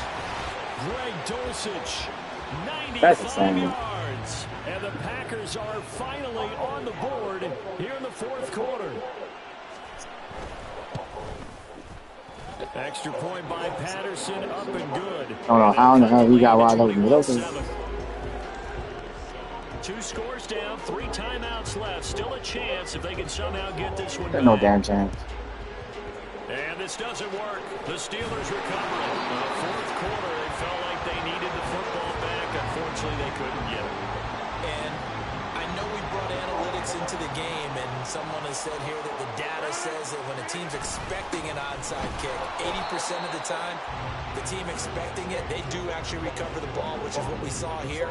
S2: Greg Dulcich, 95
S1: That's
S2: yards. And the Packers are finally on the board here in the 4th quarter. Extra point by Patterson, up and good.
S1: I don't know how in the hell he got wide open.
S2: 2 scores down, 3 timeouts left. Still a chance if they can somehow get this one back.
S1: No damn chance.
S2: And this doesn't work. The Steelers recovering. In the 4th quarter, they felt like they needed the football back. Unfortunately, they couldn't get it.
S3: And I know we brought analytics into the game, and someone has said here that the data says that when a team's expecting an onside kick, 80% of the time, the team expecting it, they do actually recover the ball, which is what we saw here.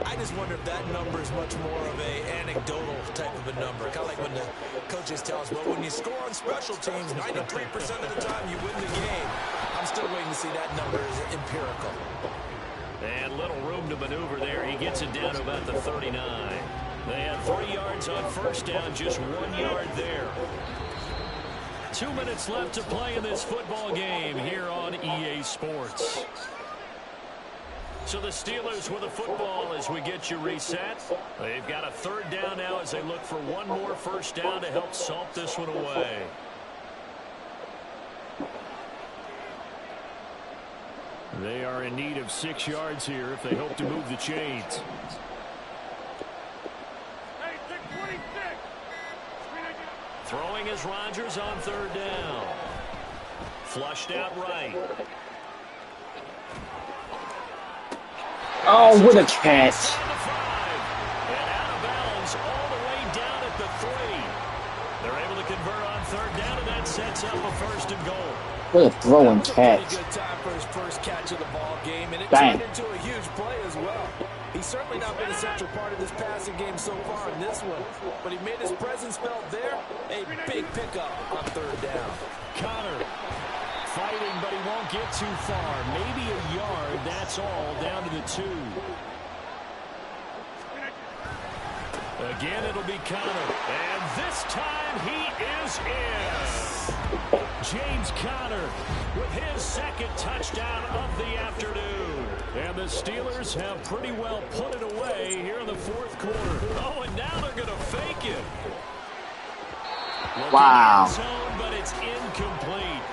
S3: I just wonder if that number is much more of a anecdotal type of a number. Kind of like when the coaches tell us, well, when you score on special teams, 93% of the time you win the game. I'm still waiting to see that number is empirical.
S2: And little room to maneuver there. He gets it down to about the 39. They had 3 yards on 1st down, just 1 yard there. 2 minutes left to play in this football game here on EA Sports. So the Steelers with a football as we get you reset. They've got a 3rd down now as they look for one more 1st down to help salt this one away. They are in need of 6 yards here if they hope to move the chains. Throwing is Rodgers on 3rd down. Flushed out right.
S1: Oh, what a catch.
S2: And out of bounds all the way down at the 3. They're able to convert on 3rd down, and that sets up a 1st and goal.
S1: What a throwing catch.
S7: Good time for his first catch of the ball game, and it
S1: Bang.
S7: turned into a huge play as well. He's certainly not been a central part of this passing game so far in this one, but he made his presence felt there. A big pickup on 3rd down.
S2: Connor fighting, but he won't get too far. Maybe a yard, that's all, down to the 2. Again, it'll be Connor. And this time he is in. James Conner with his 2nd touchdown of the afternoon. And the Steelers have pretty well put it away here in the 4th quarter. Oh, and now they're going to fake it.
S1: Wow.
S2: Zone, but it's incomplete.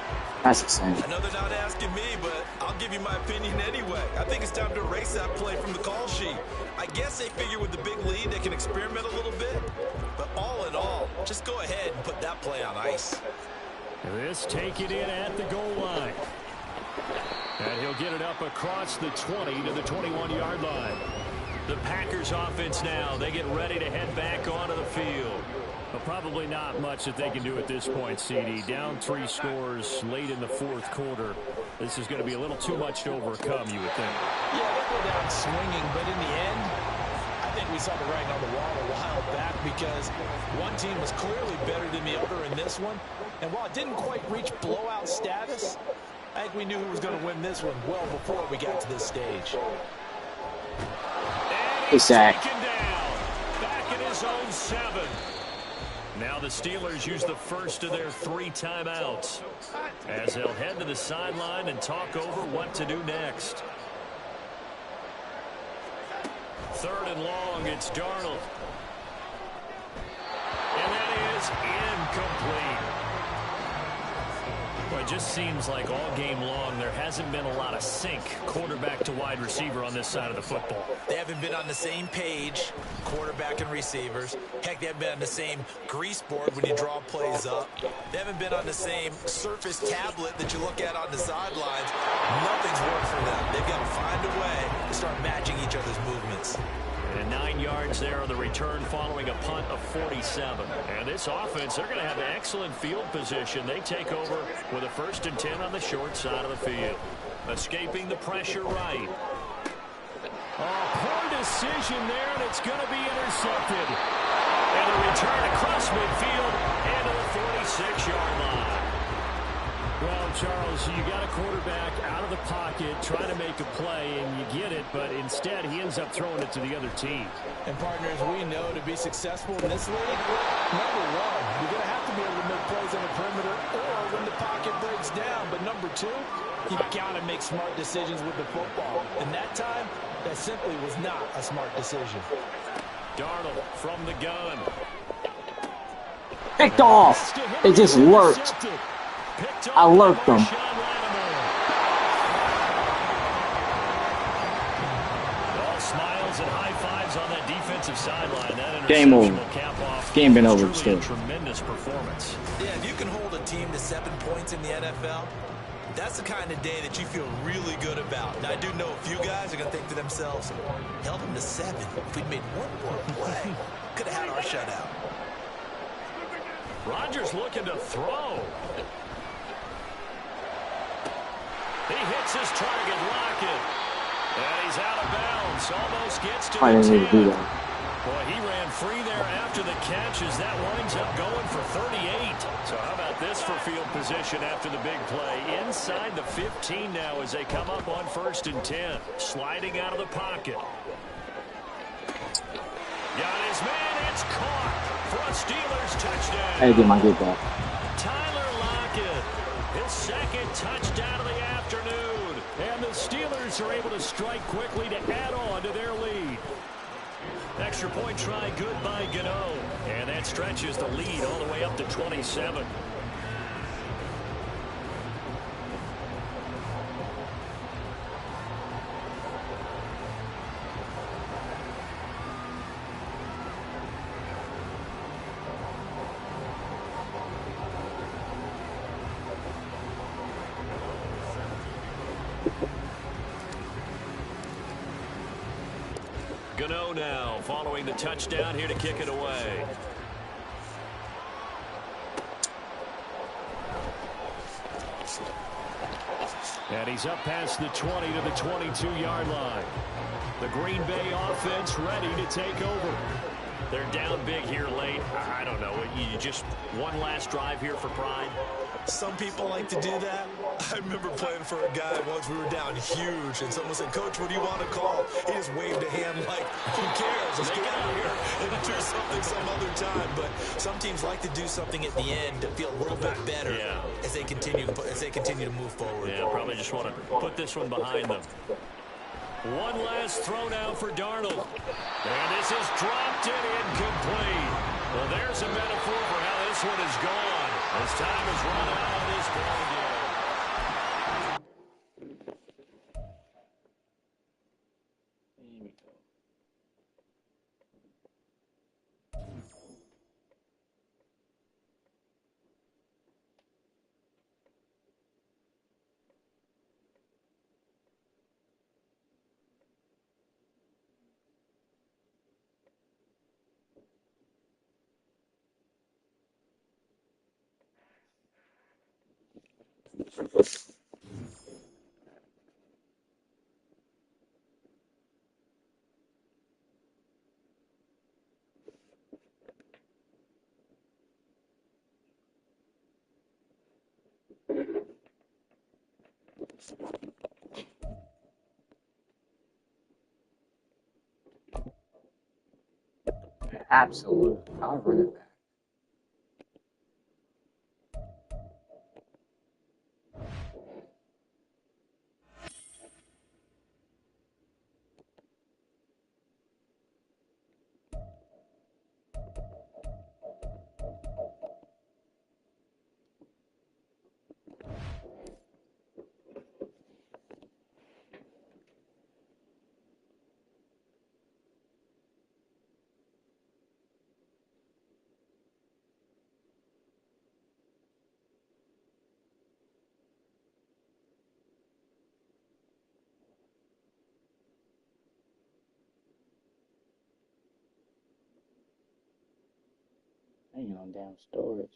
S1: That's insane.
S3: I know they're not asking me, but I'll give you my opinion anyway. I think it's time to erase that play from the call sheet. I guess they figure with the big lead they can experiment a little bit. But all in all, just go ahead and put that play on ice.
S2: This taken in at the goal line. And he'll get it up across the 20 to the 21-yard line. The Packers offense now, they get ready to head back onto the field. But probably not much that they can do at this point, CD. Down 3 scores late in the 4th quarter. This is going to be a little too much to overcome, you would think.
S7: Yeah, they go down swinging, but in the end, I think we saw the writing on the wall a while back because one team was clearly better than the other in this one. And while it didn't quite reach blowout status, I think we knew who was going to win this one well before we got to this stage.
S1: Hey, Zach.
S2: Taken down. Back in his own 7. Now the Steelers use the first of their 3 timeouts as they'll head to the sideline and talk over what to do next. 3rd and long, it's Darnold. And that is incomplete. Well, it just seems like all game long there hasn't been a lot of sync quarterback to wide receiver on this side of the football.
S3: They haven't been on the same page, quarterback and receivers. Heck, they haven't been on the same grease board when you draw plays up. They haven't been on the same surface tablet that you look at on the sidelines. Nothing's worked for them. They've got to find a way to start matching each other's movements.
S2: And a 9-yard yards there on the return following a punt of 47. And this offense, they're going to have excellent field position. They take over with a 1st and 10 on the short side of the field. Escaping the pressure right.
S6: Oh, poor decision there, and it's going to be intercepted.
S2: And a return across midfield into the 46-yard line.
S6: Well, Charles, you got a quarterback out of the pocket trying to make a play, and you get it, but instead he ends up throwing it to the other team.
S7: And partners, we know to be successful in this league, number one, you're going to have to be able to make plays on the perimeter or when the pocket breaks down. But number two, you got to make smart decisions with the football. And that time, that simply was not a smart decision.
S2: Darnold from the gun.
S1: Picked off. They just lurked. I lurked them.
S2: All smiles and high fives on that defensive sideline. That
S1: Game over.
S2: will cap off.
S1: Game been over.
S2: Truly a tremendous performance.
S3: Yeah, if you can hold a team to 7 points in the NFL, that's the kind of day that you feel really good about. Now, I do know a few guys are going to think to themselves, held them to 7. If we'd made one more play, could have had our shutout.
S2: Rodgers looking to throw. He hits his target, Lockett. And he's out of bounds. Almost gets to the 10. Boy, he ran free there after the catch as that winds up going for 38. So how about this for field position after the big play? Inside the 15 now as they come up on 1st and 10. Sliding out of the pocket. Got his man. It's caught for a Steelers touchdown.
S1: I did my good back.
S2: Tyler Lockett, his 2nd touchdown of the afternoon.
S6: And the Steelers are able to strike quickly to add on to their lead.
S2: Extra point try good by Gano. And that stretches the lead all the way up to 27. Gano now following the touchdown here to kick it away.
S6: And he's up past the 20 to the 22-yard line. The Green Bay offense ready to take over.
S2: They're down big here late. I don't know. You just one last drive here for pride.
S3: Some people like to do that. I remember playing for a guy once. We were down huge, and someone said, "Coach, what do you want to call?" He just waved a hand like, "Who cares? Let's get out of here and do something some other time." But some teams like to do something at the end to feel a little bit better as they continue to move forward.
S2: Yeah, probably just want to put this one behind them. One last throw now for Darnold. And this is dropped and incomplete. Well, there's a metaphor for how this one is gone. As time is run out on this ball game.
S1: Here we go. Absolutely. I'll run it back. I ain't on damn storage.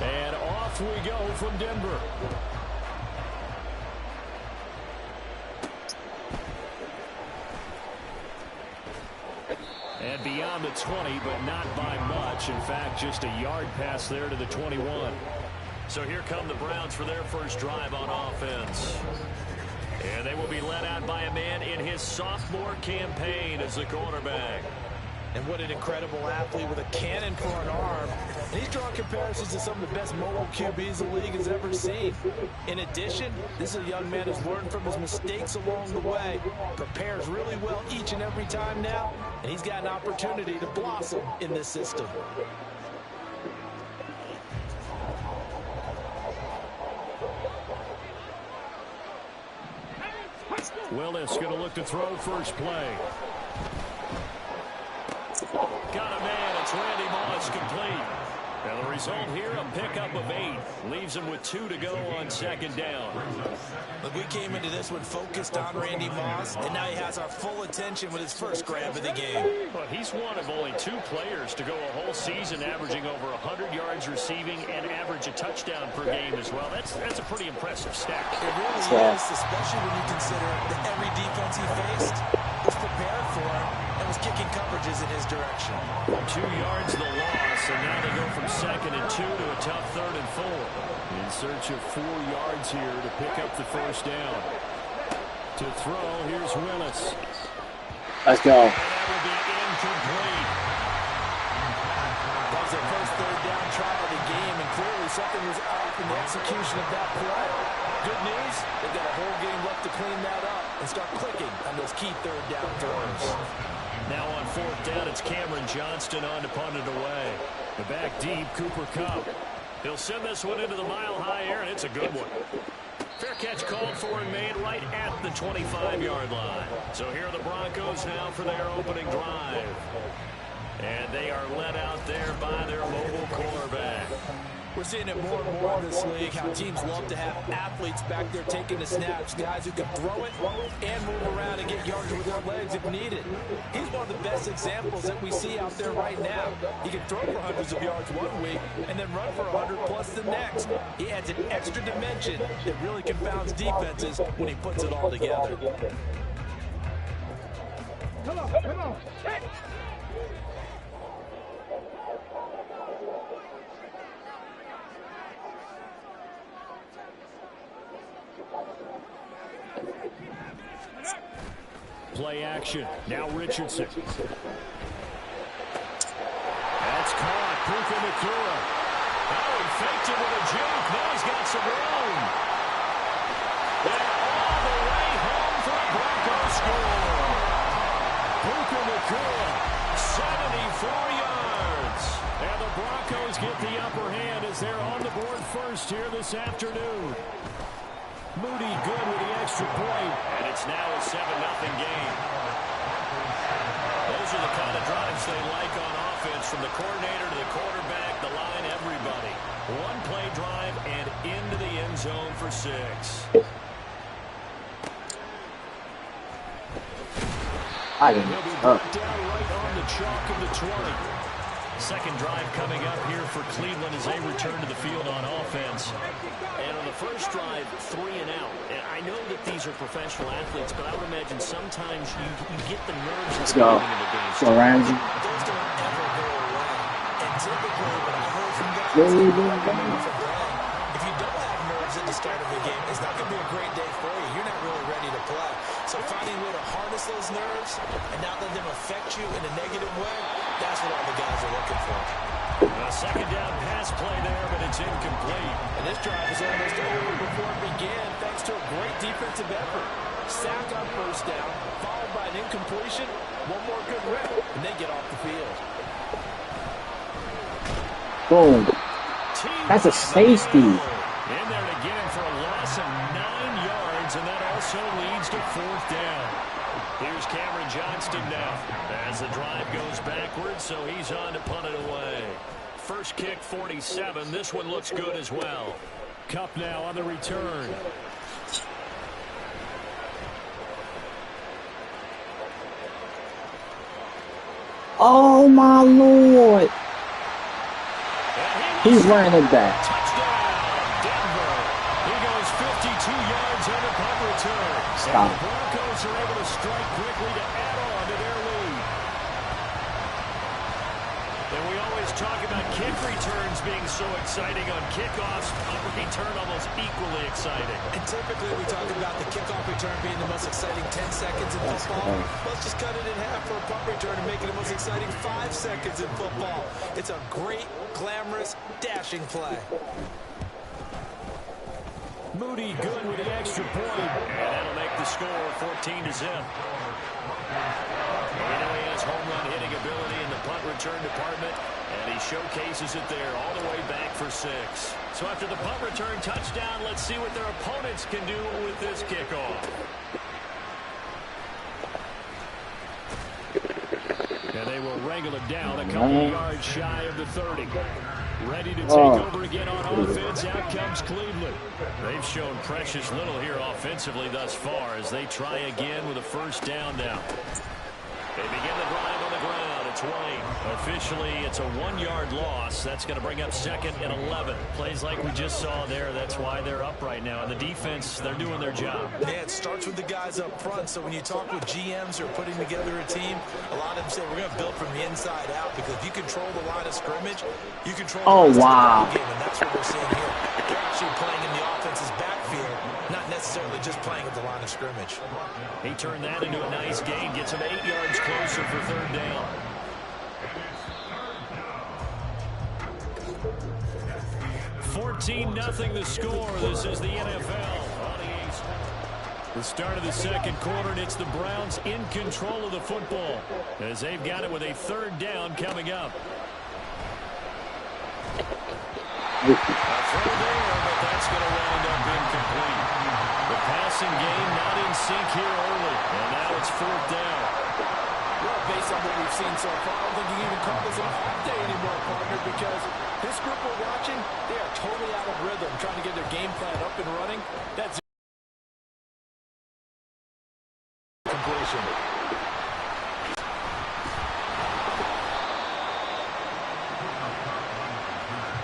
S6: And off we go from Denver. And beyond the 20, but not by much. In fact, just a yard pass there to the 21.
S2: So here come the Browns for their first drive on offense. And they will be led out by a man in his sophomore campaign as the quarterback.
S3: And what an incredible athlete with a cannon for an arm. And he's drawing comparisons to some of the best mobile QBs the league has ever seen. In addition, this is a young man who's learned from his mistakes along the way, prepares really well each and every time now, and he's got an opportunity to blossom in this system.
S6: Willis going to look to throw first play.
S2: Got a man. It's Randy Moss complete. And the result here, a pickup of 8. Leaves him with 2 to go on second down.
S3: Look, we came into this one focused on Randy Moss, and now he has our full attention with his first grab of the game.
S2: But he's one of only 2 players to go a whole season averaging over 100 yards receiving and average a touchdown per game as well. That's a pretty impressive stat.
S3: It really is, especially when you consider that every defense he faced was prepared for him and was kicking coverages in his direction.
S2: 2 yards the loss, and now they go from 2nd and 2 to a tough 3rd and 4.
S6: In search of 4 yards here to pick up the first down. To throw, here's Willis.
S1: Let's go.
S2: And that will be incomplete.
S3: That was their first 3rd down try of the game, and clearly something was off in the execution of that play. Good news, they've got a whole game left to clean that up and start clicking on those key 3rd down throws.
S2: Now on 4th down, it's Cameron Johnston on to punt it away.
S6: The back deep, Cooper Kupp.
S2: He'll send this one into the mile-high air, and it's a good one. Fair catch called for and made right at the 25-yard line. So here are the Broncos now for their opening drive. And they are led out there by their mobile quarterback.
S3: We're seeing it more and more in this league, how teams love to have athletes back there taking the snaps, guys who can throw it and move around and get yards with their legs if needed. He's one of the best examples that we see out there right now. He can throw for hundreds of yards one week and then run for 100 plus the next. He adds an extra dimension that really confounds defenses when he puts it all together.
S4: Come on.
S6: play action. Now Richardson. That's caught. Puka Nacua. Oh, he faked it with a juke. Now he's got some room. And all the way home for a Broncos score. Puka Nacua, 74 yards. And the Broncos get the upper hand as they're on the board first here this afternoon. Moody good with the extra point.
S2: And it's now a 7-0 game. Those are the kind of drives they like on offense, from the coordinator to the quarterback, the line, everybody. One-play drive and into the end zone for 6.
S1: I didn't
S6: He'll be brought down right on the chalk of the 20.
S2: Second drive coming up here for Cleveland as they return to the field on offense.
S6: And on the first drive, 3 and out. And I know that these are professional athletes, but I would imagine sometimes you get the nerves
S1: Let's
S6: at the
S1: go.
S6: beginning of the game.
S1: So Ramsey.
S3: Those don't ever go away. And typically, what I heard from guys,
S1: Yeah.
S3: if you don't have nerves at the start of the game, it's not going to be a great day for you. You're not really ready to play. So finding a way to harness those nerves and not let them affect you in a negative way, that's what all the guys are looking for.
S2: A second down pass play there, but it's incomplete.
S7: And this drive was almost over before it began, thanks to a great defensive effort. Sack on first down, followed by an incompletion. One more good rep, and they get off the field.
S1: Boom. That's a safety.
S2: In there to get him for a loss of 9 yards, and that also leads to 4th down. Here's Cameron Johnston now as the drive goes backwards, so he's on to punt it away. First kick, 47. This one looks good as well.
S6: Cup now on the return.
S1: Oh, my Lord. He's running it back.
S2: Touchdown, Denver. He goes 52 yards on the punt return.
S1: Stop.
S2: And the Broncos are able to strike quickly to add on to their lead. And we always talk about kick returns being so exciting on kickoffs. Punt return almost equally exciting.
S3: And typically we talk about the kickoff return being the most exciting 10 seconds in football. Let's just cut it in half for a punt return and make it the most exciting 5 seconds in football. It's a great, glamorous, dashing play.
S6: Moody good with the extra point.
S2: And that'll make the score 14-0. You know he has home run hitting ability in the punt return department, and he showcases it there all the way back for 6. So after the punt return touchdown, let's see what their opponents can do with this kickoff.
S6: And they will wrangle it down a couple yards shy of the 30. Ready to take over again on offense. Out comes Cleveland.
S2: They've shown precious little here offensively thus far as they try again with a first down now. They begin the drive on the ground. It's Wayne. Officially, it's a 1-yard loss. That's going to bring up 2nd and 11. Plays like we just saw there. That's why they're up right now. And the defense, they're doing their job.
S3: Yeah, it starts with the guys up front. So when you talk with GMs who are putting together a team, a lot of them say we're going to build from the inside out, because if you control the line of scrimmage, you control the
S1: wow.
S3: game, and that's what we're seeing here. They're actually playing in the offense's backfield, not necessarily just playing at the line of scrimmage.
S2: He turned that into a nice gain, gets him 8 yards closer for 3rd down.
S6: Nothing the score. This is the NFL. The start of the second quarter, and it's the Browns in control of the football as they've got it with a 3rd down coming up.
S2: A throw there, but that's going to wind up incomplete. The passing game not in sync here early, and now it's 4th down.
S7: Well, based on what we've seen so far, I don't think you can even call this an off day anymore, partner, because this group we're watching, they are totally out of rhythm, trying to get their game plan up and running. That's completion.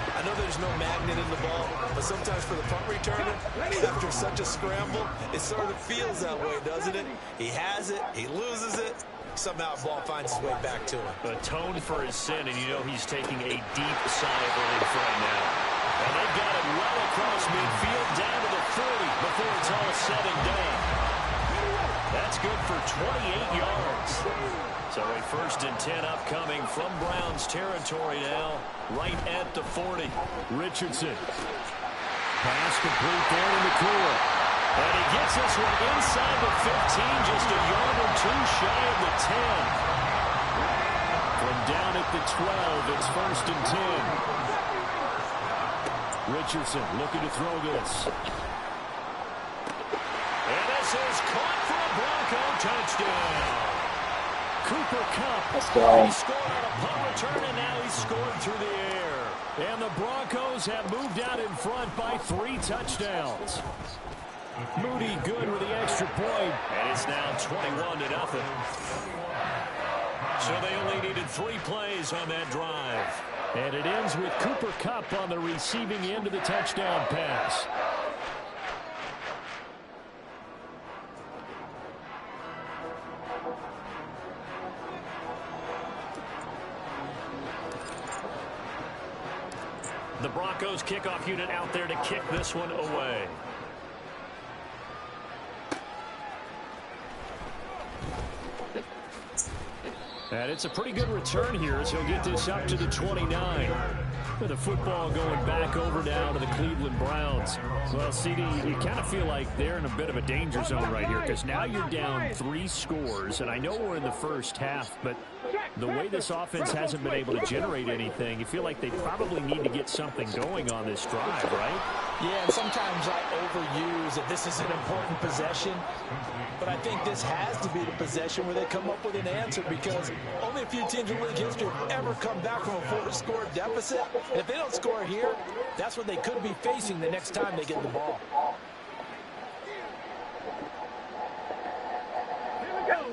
S3: I know there's no magnet in the ball, but sometimes for the punt returner, after such a scramble, it sort of feels that way, doesn't it? He has it, he loses it, somehow the ball finds its way back to him.
S2: Atoned for his sin, and you know he's taking a deep sigh of relief right now. And they've got it well across midfield down to the 30 before it's all said and done. That's good for 28 yards. So a 1st and 10 upcoming from Browns territory now, right at the 40.
S6: Richardson. Pass complete there to McClure.
S2: And he gets this one inside the 15, just a yard or two shy of the 10.
S6: From down at the 12, it's 1st and 10. Richardson looking to throw this.
S2: And this is caught for a Bronco touchdown.
S6: Cooper Kupp.
S1: Let's go.
S2: He scored on a punt return, and now he's scored through the air.
S6: And the Broncos have moved out in front by 3 touchdowns. Moody good with the extra point.
S2: And it's now 21-0. So they only needed 3 plays on that drive.
S6: And it ends with Cooper Kupp on the receiving end of the touchdown pass.
S2: The Broncos kickoff unit out there to kick this one away.
S6: And it's a pretty good return here as he'll get this up to the 29. With the football going back over now to the Cleveland Browns. Well, CD, you kind of feel like they're in a bit of a danger zone right here because now you're down 3 scores. And I know we're in the first half, but the way this offense hasn't been able to generate anything, you feel like they probably need to get something going on this drive, right?
S7: Yeah, and sometimes I overuse that this is an important possession. But I think this has to be the possession where they come up with an answer because only a few teams in league history have ever come back from a 4-score deficit. And if they don't score here, that's what they could be facing the next time they get the ball.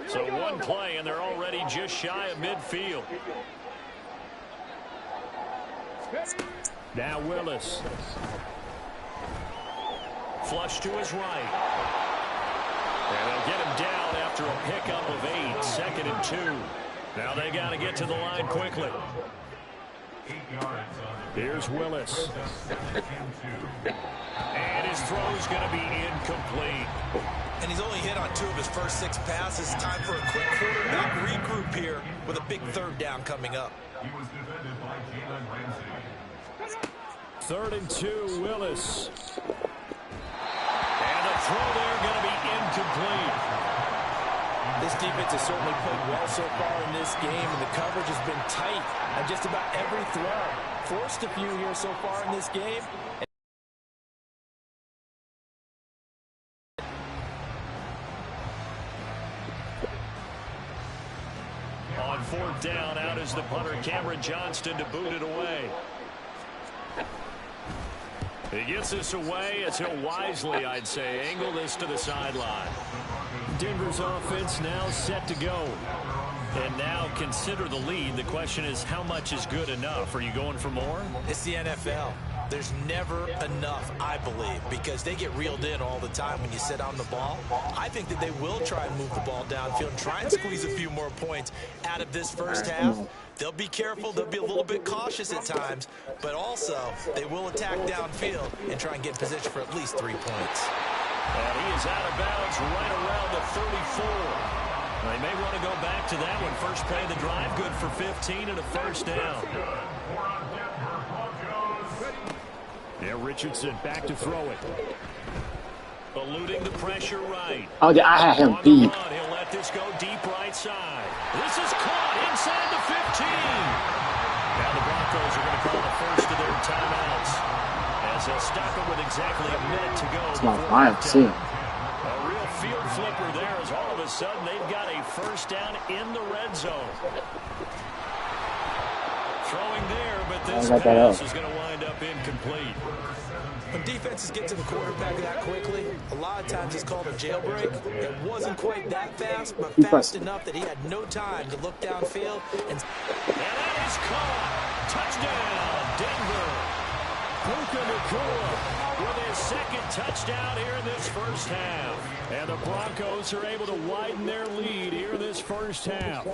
S2: So one play, and they're already just shy of midfield.
S6: Now Willis.
S2: Flush to his right. And they'll get him down after a pickup of 8, 2nd and 2. Now they got to get to the line quickly.
S6: Here's Willis.
S2: And his throw's going to be incomplete.
S3: And he's only hit on 2 of his first 6 passes. Time for a quick quarterback regroup here with a big 3rd down coming up.
S5: He was defended by Jalen Ramsey.
S6: 3rd and 2, Willis.
S2: And the throw there going to be incomplete.
S7: This defense has certainly played well so far in this game, and the coverage has been tight on just about every throw. Forced a few here so far in this game.
S2: On 4th down, out is the punter, Cameron Johnston, to boot it away. He gets this away as he'll wisely, I'd say, angle this to the sideline.
S6: Denver's offense now set to go.
S2: And now consider the lead. The question is, how much is good enough? Are you going for more?
S3: It's the NFL. There's never enough, I believe, because they get reeled in all the time when you sit on the ball. I think that they will try and move the ball downfield and try and squeeze a few more points out of this first half. They'll be careful. They'll be a little bit cautious at times, but also they will attack downfield and try and get in position for at least 3 points.
S2: And he is out of bounds right around the 34. They may want to go back to that one. First play of the drive, good for 15 and a 1st down.
S6: Yeah, Richardson back to throw it.
S2: Eluding the pressure right.
S1: Oh, yeah, I had him beat.
S2: He'll let this go deep right side. This is caught inside the 15. Now the Broncos are going to call the first of their timeouts as they'll stop it with exactly a minute to go.
S1: It's not fine to see.
S2: A real field flipper there as all of a sudden they've got a 1st down in the red zone. Throwing there, but this pass is going to wind up incomplete.
S3: When defenses get to the quarterback that quickly, a lot of times it's called a jailbreak. It wasn't quite that fast, but fast enough that he had no time to look downfield. And
S2: that is caught. Touchdown, Denver.
S6: Puka Nacua
S2: With his 2nd touchdown here in this first half.
S6: And the Broncos are able to widen their lead here in this first half.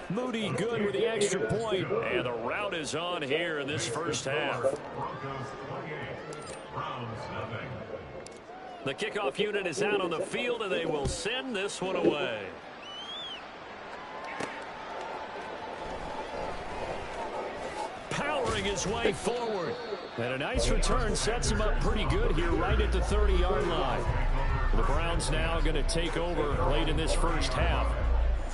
S6: Moody good with the extra point.
S2: And the route is on here in this first half. The kickoff unit is out on the field, and they will send this one away. Powering his way forward. And a nice return sets him up pretty good here right at the 30-yard line. The Browns now going to take over late in this first half.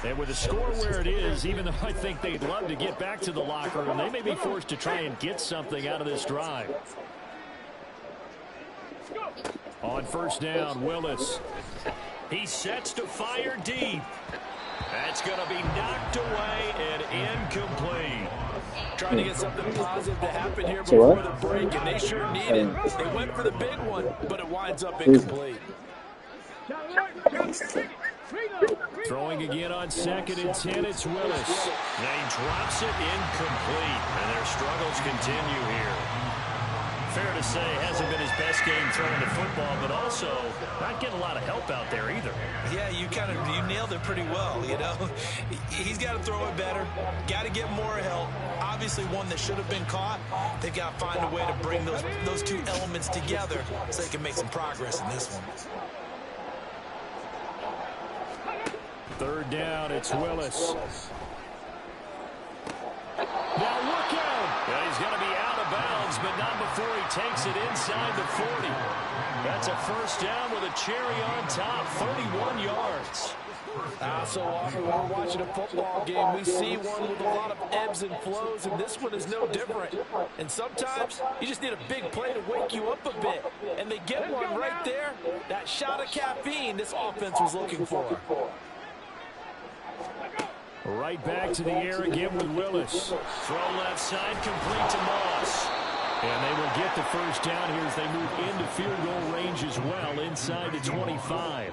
S2: And with the score where it is, even though I think they'd love to get back to the locker room, they may be forced to try and get something out of this drive. On first down, Willis. He sets to fire deep. That's going to be knocked away and incomplete.
S7: Trying to get something positive to happen here before the break, and they sure need it. They went for the big one, but it winds up incomplete.
S2: Throwing again on 2nd and 10, it's Willis. They drops it incomplete, and their struggles continue here. Fair to say, hasn't been his best game throwing the football, but also not getting a lot of help out there either.
S3: Yeah, you nailed it pretty well, you know. He's got to throw it better, got to get more help. Obviously one that should have been caught. They've got to find a way to bring those two elements together so they can make some progress in this one.
S2: 3rd down, it's Willis. Now look out! Yeah, he's going to be out of bounds, but not before he takes it inside the 40. That's a first down with a cherry on top, 31 yards.
S7: So often when we're watching a football game, we see one with a lot of ebbs and flows, and this one is no different. And sometimes you just need a big play to wake you up a bit. And they get one right there, that shot of caffeine this offense was looking for.
S2: Right back to the air again with Willis. Throw left side, complete to Moss. And they will get the first down here as they move into field goal range as well, inside the 25.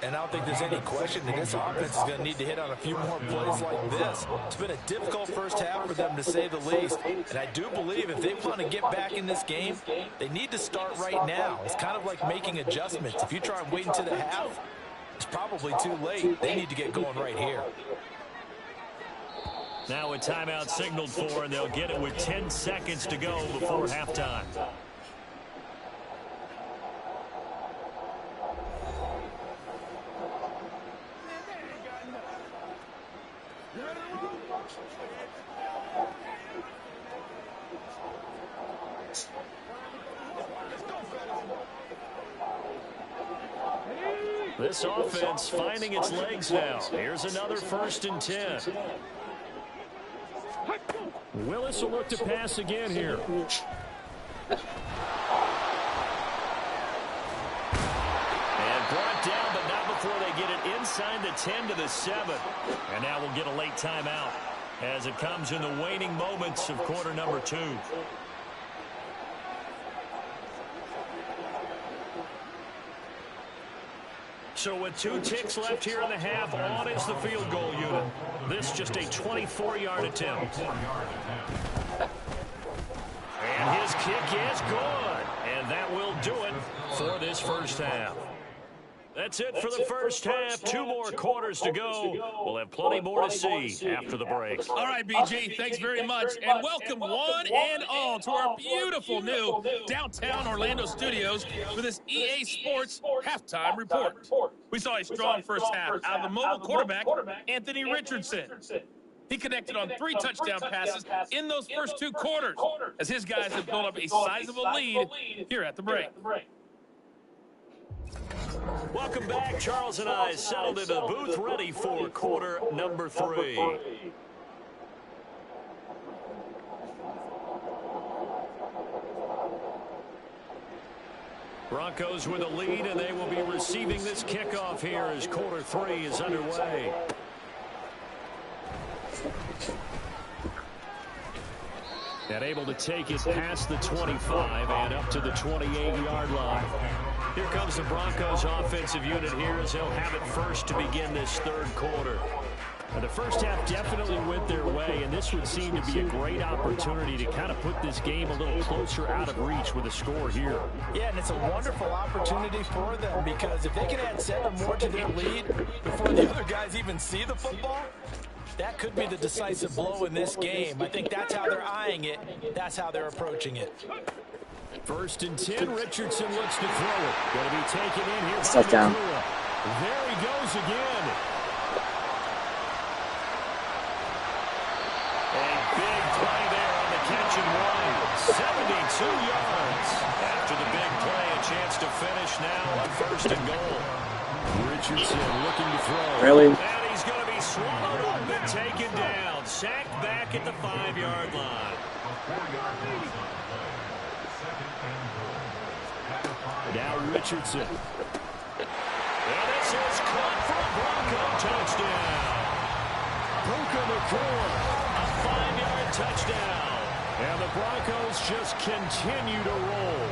S3: And I don't think there's any question that this offense is going to need to hit on a few more plays like this. It's been a difficult first half for them, to say the least. And I do believe if they want to get back in this game, they need to start right now. It's kind of like making adjustments. If you try and wait until the half, it's probably too late. They need to get going right here.
S2: Now a timeout signaled for, and they'll get it with 10 seconds to go before halftime. This offense finding its legs now. Here's another 1st and 10. Willis will look to pass again here. And brought down, but not before they get it inside the 10 to the 7. And now we'll get a late timeout as it comes in the waning moments of quarter number 2. So with 2 ticks left here in the half, on is the field goal unit. This just a 24-yard attempt. And his kick is good. And that will do it for this first half. That's it for the first half. 2 more quarters to go. We'll have plenty more to see after the break.
S8: All right, BG, thanks very much. And welcome one and all to our beautiful new downtown Orlando studios for this EA Sports Halftime Report. We saw a strong first half out of the mobile quarterback, Anthony Richardson. He connected on 3 touchdown passes in those first 2 quarters as his guys have built up a sizable lead here at the break.
S2: Welcome back. Charles and I settled into the booth ready for quarter number 3. Broncos with a lead, and they will be receiving this kickoff here as quarter 3 is underway. And able to take it past the 25 and up to the 28-yard line. Here comes the Broncos offensive unit here as they'll have it first to begin this 3rd quarter. Now, the first half definitely went their way, and this would seem to be a great opportunity to kind of put this game a little closer out of reach with a score here.
S7: Yeah, and it's a wonderful opportunity for them because if they can add 7 more to their lead before the other guys even see the football,
S3: That could be the decisive blow in this game. I think that's how they're eyeing it. That's how they're approaching it.
S6: 1st and 10. Richardson looks to throw it. Going to be taken in here.
S1: Stuck down.
S6: There he goes again. A big play there on the catch and run. 72 yards. After the big play, a chance to finish now on 1st and goal. Richardson looking to throw.
S1: Really?
S2: And he's going to be swallowed up and taken down. Sacked back at the 5-yard line.
S6: Now Richardson.
S2: And this is caught for a Bronco touchdown.
S6: Puka Nacua.
S2: A 5-yard touchdown.
S6: And the Broncos just continue to roll.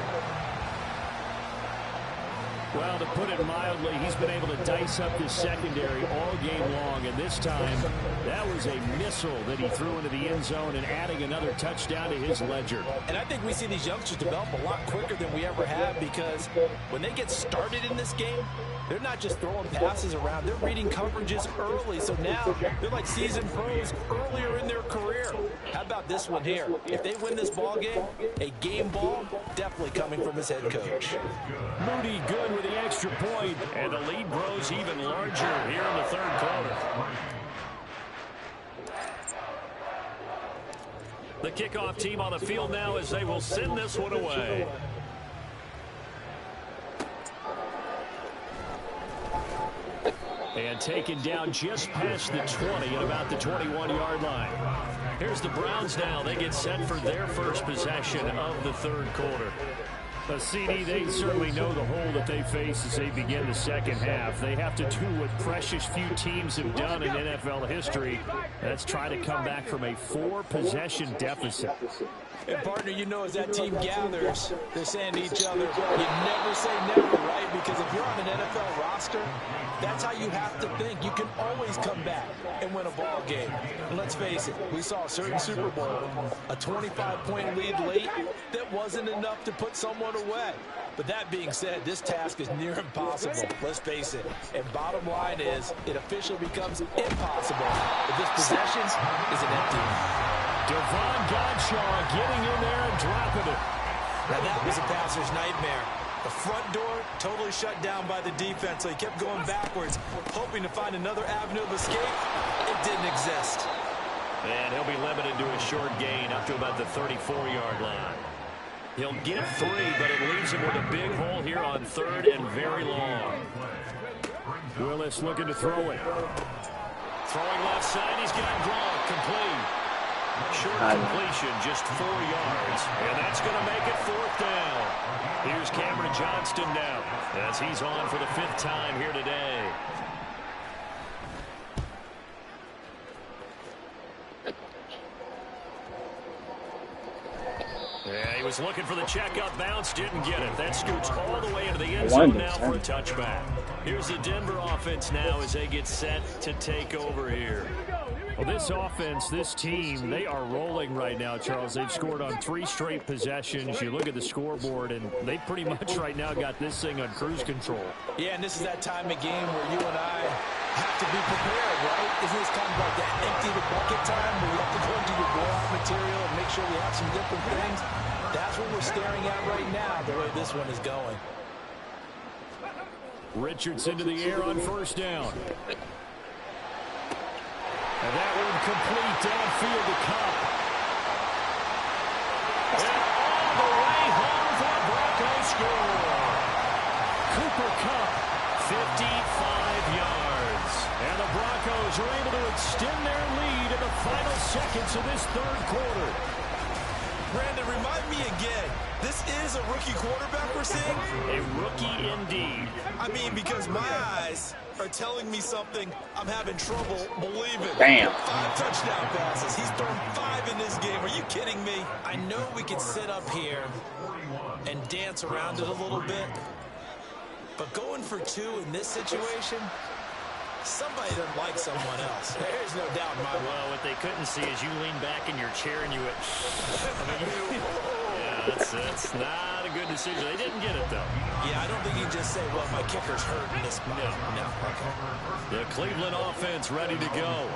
S6: Well, to put it mildly, he's been able to dice up this secondary all game long, and this time that was a missile that he threw into the end zone and adding another touchdown to his ledger.
S3: And I think we see these youngsters develop a lot quicker than we ever have, because when they get started in this game, they're not just throwing passes around. They're reading coverages early, so now they're like seasoned pros earlier in their career. How about this one here? If they win this ball game, a game ball definitely coming from his head coach.
S6: Moody good with the extra point,
S2: And the lead grows even larger here in the 3rd quarter. The kickoff team on the field now as they will send this one away.
S6: and taken down just past the 20 at about the 21-yard line.
S2: Here's the Browns now. They get set for their first possession of the 3rd quarter.
S6: CD, they certainly know the hole that they face as they begin the second half. They have to do what precious few teams have done in NFL history. That's try to come back from a 4-possession deficit.
S3: And, partner, you know, as that team gathers, they're saying to each other, you never say never, right? Because if you're on an NFL roster, that's how you have to think. You can always come back and win a ball game. And let's face it, we saw a certain Super Bowl, a 25-point lead late that wasn't enough to put someone away. But that being said, this task is near impossible. Let's face it. And bottom line is, it officially becomes impossible if this possession is an empty one.
S6: Devon Godshaw getting in there and dropping it.
S3: Now that was a passer's nightmare. The front door totally shut down by the defense, so he kept going backwards, hoping to find another avenue of escape. It didn't exist.
S2: And he'll be limited to a short gain up to about the 34-yard line. He'll get 3, but it leaves him with a big hole here on 3rd and very long.
S6: Willis looking to throw it.
S2: Throwing left side, he's got Gronk complete. Short completion, just 4 yards. And that's going to make it 4th down. Here's Cameron Johnston now as he's on for the 5th time here today. Yeah, he was looking for the checkup bounce, didn't get it. That scoots all the way into the end zone now for a touchback. Here's the Denver offense now as they get set to take over here.
S6: Well, this offense, this team, they are rolling right now, Charles. They've scored on 3 straight possessions. You look at the scoreboard, and they pretty much right now got this thing on cruise control.
S3: Yeah, and this is that time of game where you and I have to be prepared, right? Isn't this kind of like that empty the bucket time where you have to go into your blowout material and make sure we have some different things? That's what we're staring at right now, the way this one is going.
S6: Richardson to the air on 1st down. And that one complete downfield to Cup.
S2: And all the way home for a Broncos score.
S6: Cooper Kupp,
S2: 55 yards.
S6: and the Broncos are able to extend their lead in the final seconds of this 3rd quarter.
S3: Brandon, remind me again, this is a rookie quarterback we're seeing?
S2: A rookie indeed.
S3: I mean, because my eyes are telling me something I'm having trouble believing.
S1: Bam.
S3: 5 touchdown passes. He's thrown 5 in this game. Are you kidding me? I know we can sit up here and dance around it a little bit, but going for 2 in this situation, somebody doesn't like someone else. There's no doubt in my mind.
S2: Well, what they couldn't see is you lean back in your chair and you went, yeah, that's not a good decision. They didn't get it, though.
S3: Yeah, I don't think you can just say, well, my kicker's hurt in this spot.
S2: No.
S3: Okay.
S2: The Cleveland offense ready to go.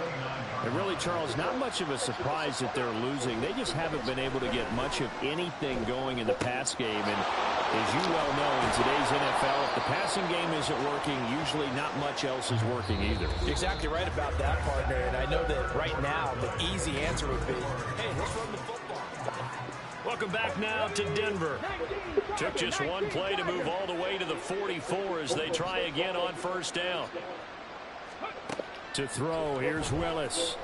S6: And really, Charles, not much of a surprise that they're losing. They just haven't been able to get much of anything going in the pass game. And as you well know, in today's NFL, if the passing game isn't working, usually not much else is working either.
S7: You're exactly right about that, partner. And I know that right now the easy answer would be, hey, let's run the football.
S2: Welcome back now to Denver. Took just one play to move all the way to the 44 as they try again on first down.
S6: To throw, here's Willis.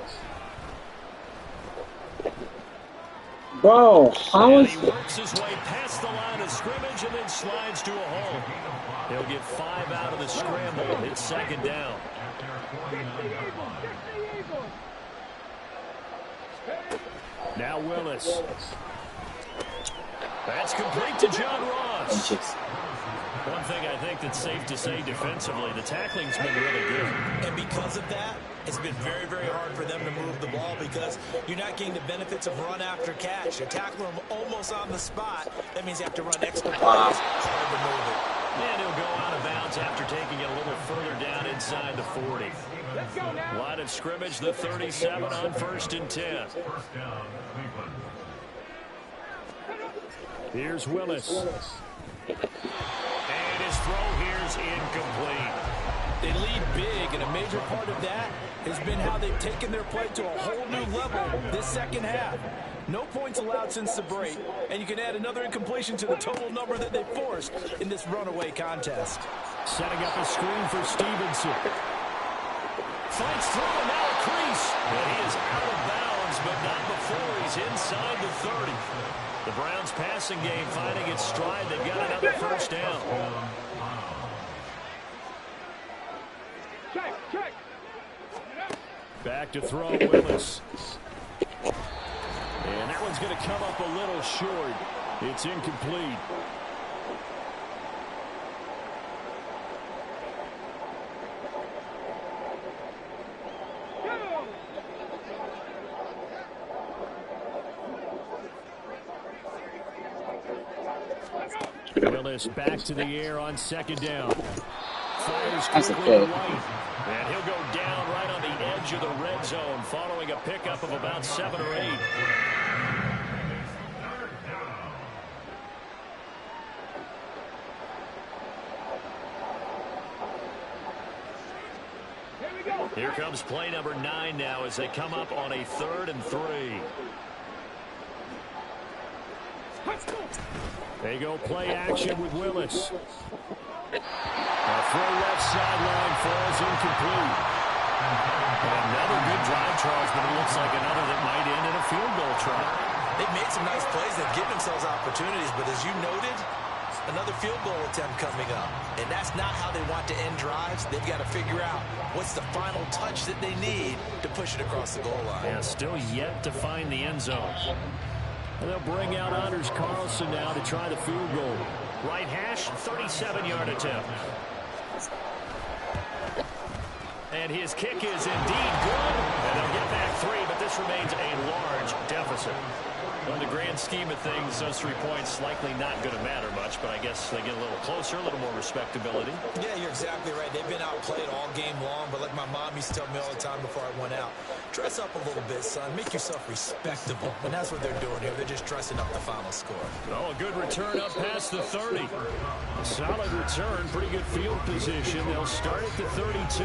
S1: Bro, how
S2: And
S1: is
S2: he works his way past the line of scrimmage and then slides to a hole. He'll get 5 out of the scramble. It's second down.
S6: Now Willis.
S2: That's complete to John Ross. One thing I think that's safe to say defensively, the tackling's been really good.
S3: And because of that, it's been very, very hard for them to move the ball because you're not getting the benefits of run after catch. You're tackling them almost on the spot. That means you have to run extra plays. It's hard to move it.
S2: And he'll go out of bounds after taking it a little further down inside the 40. Line of scrimmage, the 37 on 1st and 10.
S6: Here's Willis.
S2: And his throw here's incomplete.
S7: They lead big, and a major part of that has been how they've taken their play to a whole new level this second half. No points allowed since the break, and you can add another incompletion to the total number that they forced in this runaway contest.
S6: Setting up a screen for Stevenson.
S2: Fights through and now a crease. And he is out of bounds, but not before he's inside the 30. The Browns passing game finding its stride. They've got another first down.
S4: Check.
S6: Back to throw, Willis. And that one's going to come up a little short. It's incomplete. Willis back to the air on second down. Fires quickly to right.
S2: And he'll go down right on the edge of the red zone following a pickup of about 7 or 8. Here comes play number 9 now as they come up on a 3rd and 3.
S6: They go play action with Willis. A throw left sideline falls incomplete.
S2: Another good drive, Charles, but it looks like another that might end in a field goal try.
S3: They've made some nice plays. They've given themselves opportunities, but as you noted, another field goal attempt coming up. And that's not how they want to end drives. They've got to figure out what's the final touch that they need to push it across the goal line.
S2: Yeah, still yet to find the end zone.
S6: And they'll bring out Anders Carlson now to try the field goal.
S2: Right hash, 37-yard attempt. And his kick is indeed good. And they'll get back 3, but this remains a large deficit. In the grand scheme of things, those 3 points likely not going to matter much, but I guess they get a little closer, a little more respectability.
S3: Yeah, you're exactly right. They've been outplayed all game long, but like my mom used to tell me all the time before I went out, dress up a little bit, son. Make yourself respectable. And that's what they're doing here. They're just dressing up the final score.
S2: Oh, a good return up past the 30.
S6: A solid return, pretty good field position. They'll start at the 32.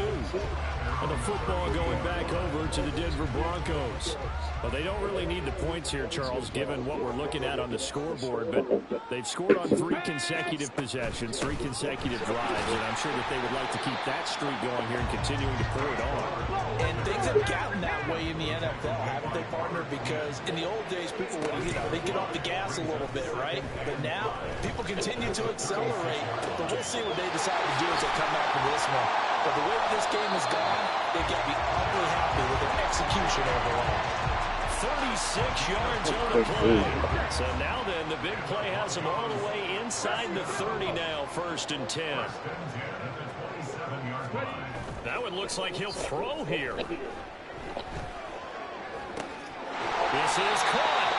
S6: And the football going back over to the Denver Broncos. Well, they don't really need the points here, Charles, given what we're looking at on the scoreboard. But they've scored on 3 consecutive possessions, 3 consecutive drives. And I'm sure that they would like to keep that streak going here and continuing to pour it on.
S7: And things have gotten that way in the NFL, haven't they, partner? Because in the old days, people would, they'd get off the gas a little bit, right? But now, people continue to accelerate. But we'll see what they decide to do as they come back from this one. But the way this game has gone, they've got to be awfully happy with their execution overall.
S2: 36 yards on the play. So now then, the big play has them all the way inside the 30 now, 1st and 10. That one looks like he'll throw here. This is caught.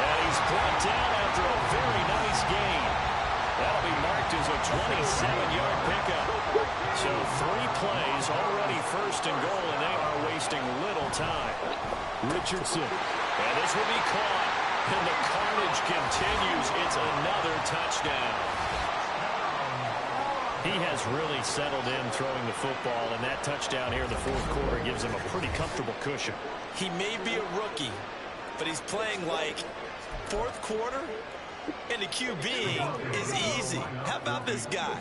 S2: And he's brought down after a very nice gain. That'll be marked as a a 27-yard pickup. So 3 plays, already first and goal, and they are wasting little time.
S6: Richardson.
S2: And this will be caught. And the carnage continues. It's another touchdown. He has really settled in throwing the football, and that touchdown here in the fourth quarter gives him a pretty comfortable cushion.
S3: He may be a rookie, but he's playing like fourth quarter, and the QB is easy. How about this guy?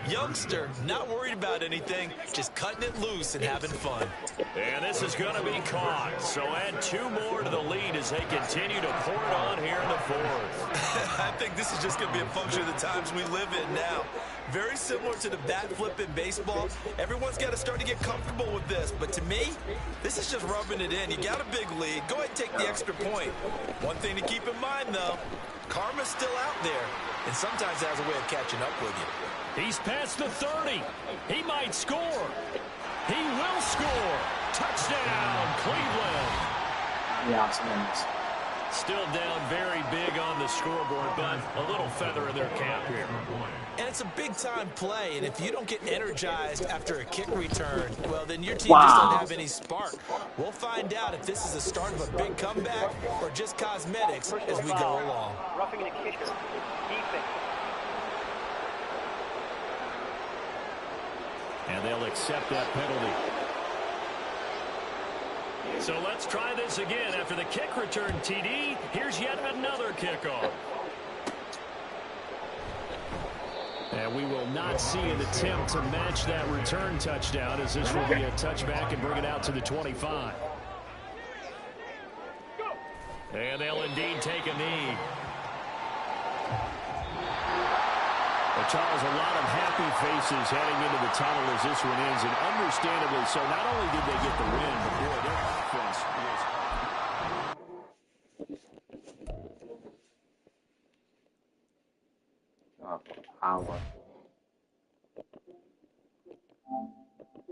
S3: Youngster, not worried about anything, just cutting it loose and having fun.
S2: And this is going to be caught. So add 2 more to the lead as they continue to pour it on here in the fourth.
S3: I think this is just going to be a function of the times we live in now. Very similar to the bat flip in baseball. Everyone's got to start to get comfortable with this. But to me, this is just rubbing it in. You got a big lead. Go ahead and take the extra point. One thing to keep in mind, though, karma's still out there, and sometimes has a way of catching up with you.
S2: He's past the 30. He might score. He will score. Touchdown, Cleveland.
S1: Yeah, tremendous.
S2: Still down very big on the scoreboard, but a little feather in their cap here.
S3: And it's a big-time play, and if you don't get energized after a kick return, well, then your team just doesn't have any spark. We'll find out if this is the start of a big comeback or just cosmetics as we go along.
S9: Roughing the kicker. Defense.
S2: And they'll accept that penalty. So let's try this again. After the kick return TD, here's yet another kickoff.
S6: And we will not see an attempt to match that return touchdown, as this will be a touchback and bring it out to the 25.
S2: And they'll indeed take a knee.
S6: Well, Charles, a lot of happy faces heading into the tunnel as this one ends, and understandably so. Not only did they get the win, but boy, their offense was...
S1: Power.